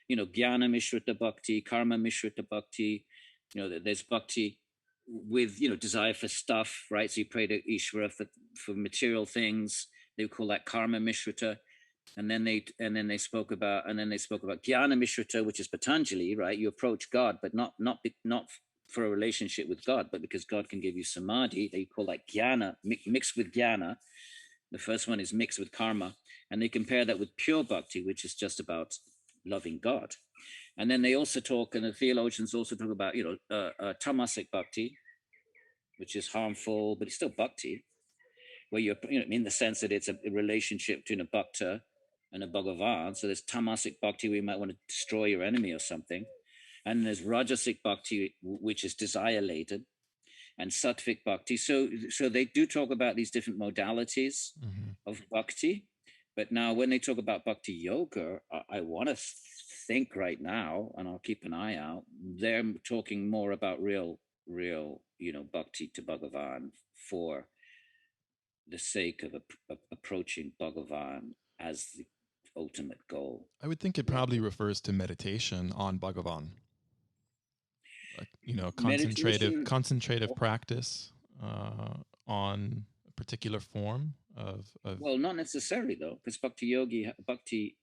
S2: jnana mishrita bhakti, karma mishrita bhakti. There's bhakti with desire for stuff, right? So you pray to Ishvara for material things. They would call that karma mishrita. And then they spoke about jnana mishrita, which is Patanjali, right? You approach God, but not for a relationship with God, but because God can give you samadhi. They call that jnana, mixed with jnana. The first one is mixed with karma, and they compare that with pure bhakti, which is just about loving God. And then they also talk, and the theologians also talk about, tamasic bhakti, which is harmful, but it's still bhakti, where you're, in the sense that it's a relationship between a bhakta and a Bhagavan. So there's tamasic bhakti where you might want to destroy your enemy or something. And there's rajasic bhakti, which is desire-laden, and sattvic bhakti. So they do talk about these different modalities of bhakti. But now when they talk about bhakti yoga, I want to think right now, and I'll keep an eye out, they're talking more about real, bhakti to Bhagavan for the sake of approaching Bhagavan as the ultimate goal.
S1: I would think it probably refers to meditation on Bhagavan.
S2: Meditation.
S1: Concentrative practice on a particular form of.
S2: Well, not necessarily though, because Bhakti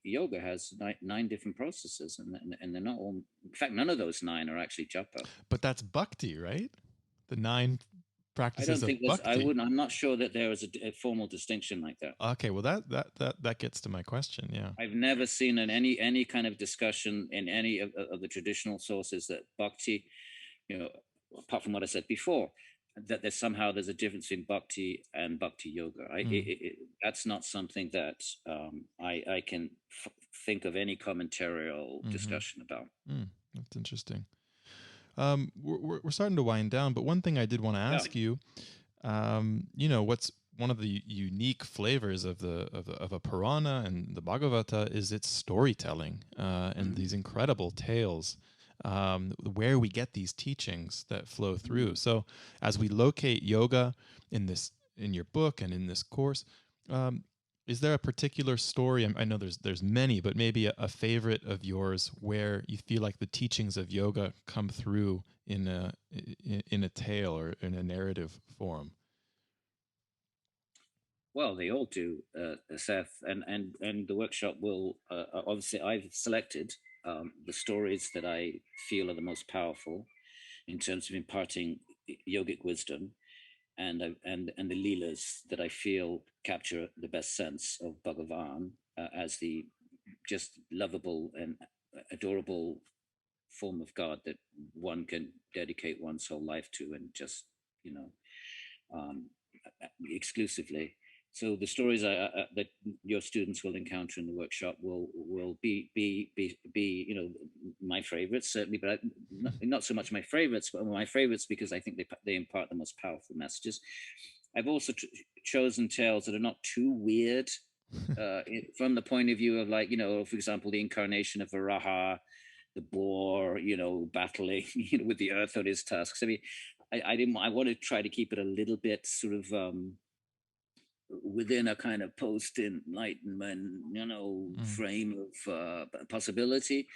S2: Yoga has nine different processes, and they're not all. In fact, none of those nine are actually japa.
S1: But that's bhakti, right? The 9 practices
S2: I don't think
S1: of bhakti.
S2: I'm not sure that there is a formal distinction like that.
S1: Okay, well that gets to my question. Yeah,
S2: I've never seen in any kind of discussion in any of the traditional sources that bhakti, apart from what I said before, that there's a difference in bhakti and bhakti yoga. That's not something that I can think of any commentarial discussion about.
S1: That's interesting. We're starting to wind down, but one thing I did want to ask you, what's one of the unique flavors of a Purana and the Bhagavata is its storytelling and these incredible tales. Where we get these teachings that flow through. So as we locate yoga in your book and in this course, is there a particular story? I know there's many, but maybe a favorite of yours where you feel like the teachings of yoga come through in a tale or in a narrative form?
S2: Well, they all do, Seth, and the workshop will obviously. I've selected the stories that I feel are the most powerful in terms of imparting yogic wisdom, and the leelas that I feel capture the best sense of Bhagavan as the just lovable and adorable form of God that one can dedicate one's whole life to, and just exclusively. So the stories that your students will encounter in the workshop will be my favorites, certainly, but not so much my favorites, but my favorites because I think they impart the most powerful messages. I've also chosen tales that are not too weird from the point of view of, like, for example, the incarnation of Varaha, the boar, battling with the earth on his tusks. I mean, I want to try to keep it a little bit sort of within a kind of post-enlightenment, frame of possibility.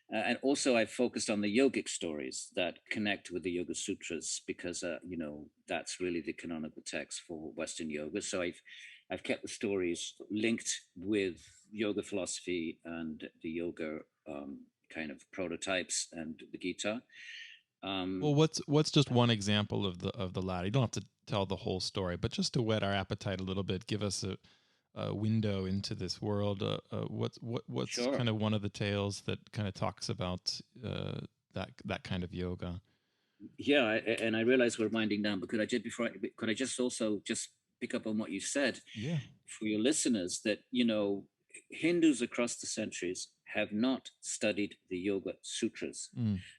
S2: And also I've focused on the yogic stories that connect with the Yoga Sutras because, that's really the canonical text for Western yoga. So I've kept the stories linked with yoga philosophy and the yoga kind of prototypes and the Gita.
S1: Well, what's just one example of the latter? You don't have to tell the whole story, but just to whet our appetite a little bit, give us a window into this world. What's
S2: Sure.
S1: kind of one of the tales that kind of talks about that kind of yoga?
S2: Yeah, and I realize we're winding down, but could I just also just pick up on what you said?
S1: Yeah.
S2: For your listeners, that Hindus across the centuries have not studied the Yoga Sutras.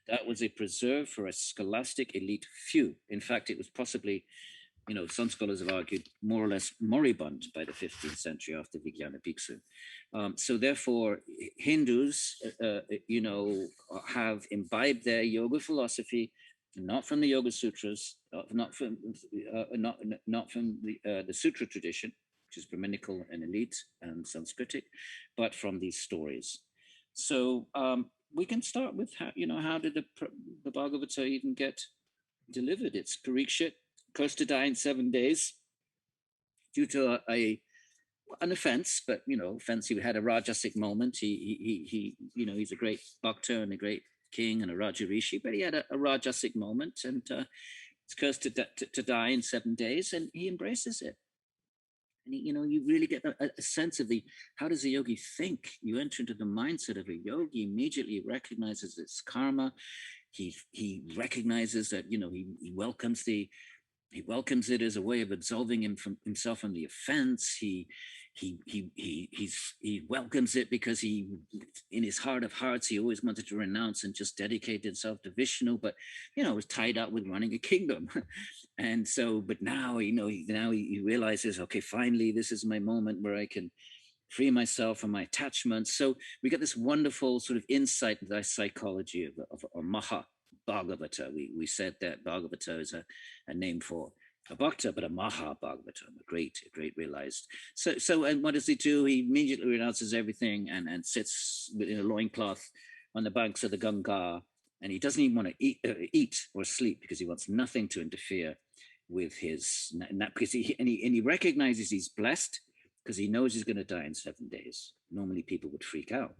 S2: That was a preserve for a scholastic elite few. In fact, it was possibly, some scholars have argued, more or less moribund by the 15th century after Vijnana Bhiksu. So therefore, Hindus, have imbibed their yoga philosophy not from the Yoga Sutras, not from the Sutra tradition, which is Brahminical and elite and Sanskritic, but from these stories. So we can start with how did the Bhagavata even get delivered? It's Parikshit, cursed to die in 7 days due to an offense, but offense. He had a Rajasic moment. He's a great bhakta and a great king and a Rajarishi, but he had a Rajasic moment, and it's cursed to die in 7 days, and he embraces it. And you really get a sense of how does a yogi think? You enter into the mindset of a yogi, immediately recognizes its karma. He recognizes that he welcomes it as a way of absolving himself from the offense. He welcomes it because in his heart of hearts, he always wanted to renounce and just dedicate himself to Vishnu, but was tied up with running a kingdom. And so, but now he realizes, okay, finally, this is my moment where I can free myself from my attachments. So we get this wonderful sort of insight into the psychology of Maha Bhagavata. We said that Bhagavata is a name for a bhakta, but a Mahabhagavatam, a great realized. So and what does he do? He immediately renounces everything and sits in a loincloth on the banks of the Ganga, and he doesn't even want to eat or sleep because he wants nothing to interfere with his, because he recognizes he's blessed because he knows he's going to die in 7 days. Normally people would freak out.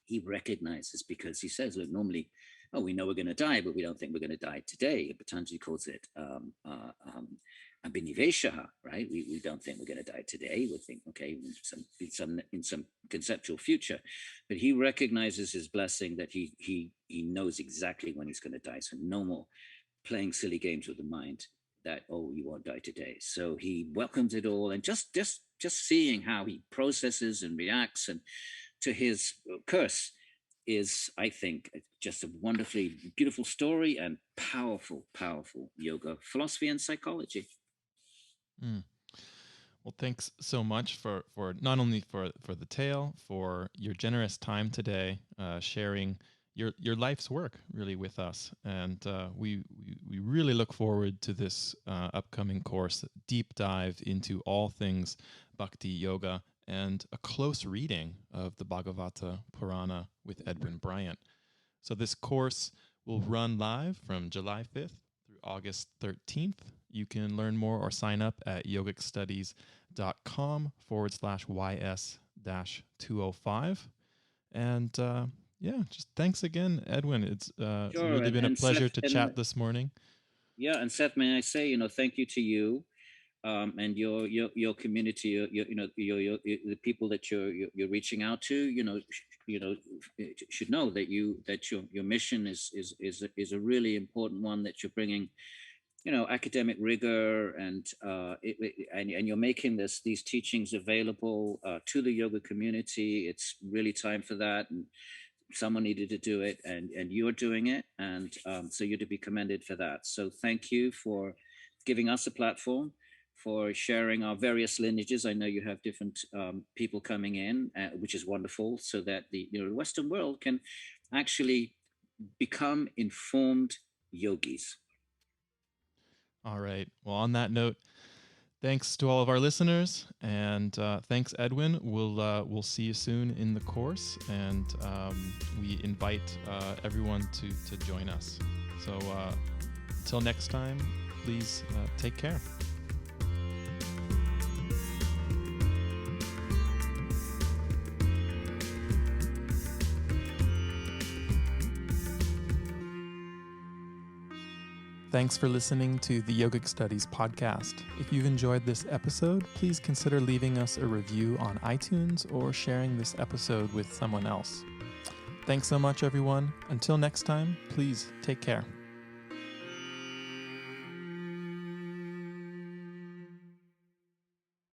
S2: He recognizes because he says, look, normally, oh, we know we're going to die, but we don't think we're going to die today. Patanjali calls it abhiniveshaha, right? We don't think we're going to die today. We think, okay, in some conceptual future. But he recognizes his blessing that he knows exactly when he's going to die. So no more playing silly games with the mind that, oh, you won't die today. So he welcomes it all, and just seeing how he processes and reacts and to his curse is, I think, just a wonderfully beautiful story and powerful yoga philosophy and psychology.
S1: Well, thanks so much for not only for the tale, for your generous time today, sharing your life's work really with us, and we really look forward to this upcoming course, deep dive into all things Bhakti Yoga and a close reading of the Bhagavata Purāṇa with Edwin Bryant. So this course will run live from July 5th through August 13th. You can learn more or sign up at yogicstudies.com/YS-205. And just thanks again, Edwin. It's really been a pleasure to chat this morning.
S2: Yeah, and Seth, may I say, thank you to you. And your community, the people that you're reaching out to, should know that your mission is a really important one, that you're bringing, academic rigor and you're making these teachings available to the yoga community. It's really time for that, and someone needed to do it, and you're doing it, and so you're to be commended for that. So thank you for giving us a platform, for sharing our various lineages. I know you have different people coming in, which is wonderful, so that the Western world can actually become informed yogis.
S1: All right. Well, on that note, thanks to all of our listeners, and thanks, Edwin. We'll see you soon in the course, and we invite everyone to join us. So until next time, please take care. Thanks for listening to the Yogic Studies podcast. If you've enjoyed this episode, please consider leaving us a review on iTunes or sharing this episode with someone else. Thanks so much, everyone. Until next time, please take care.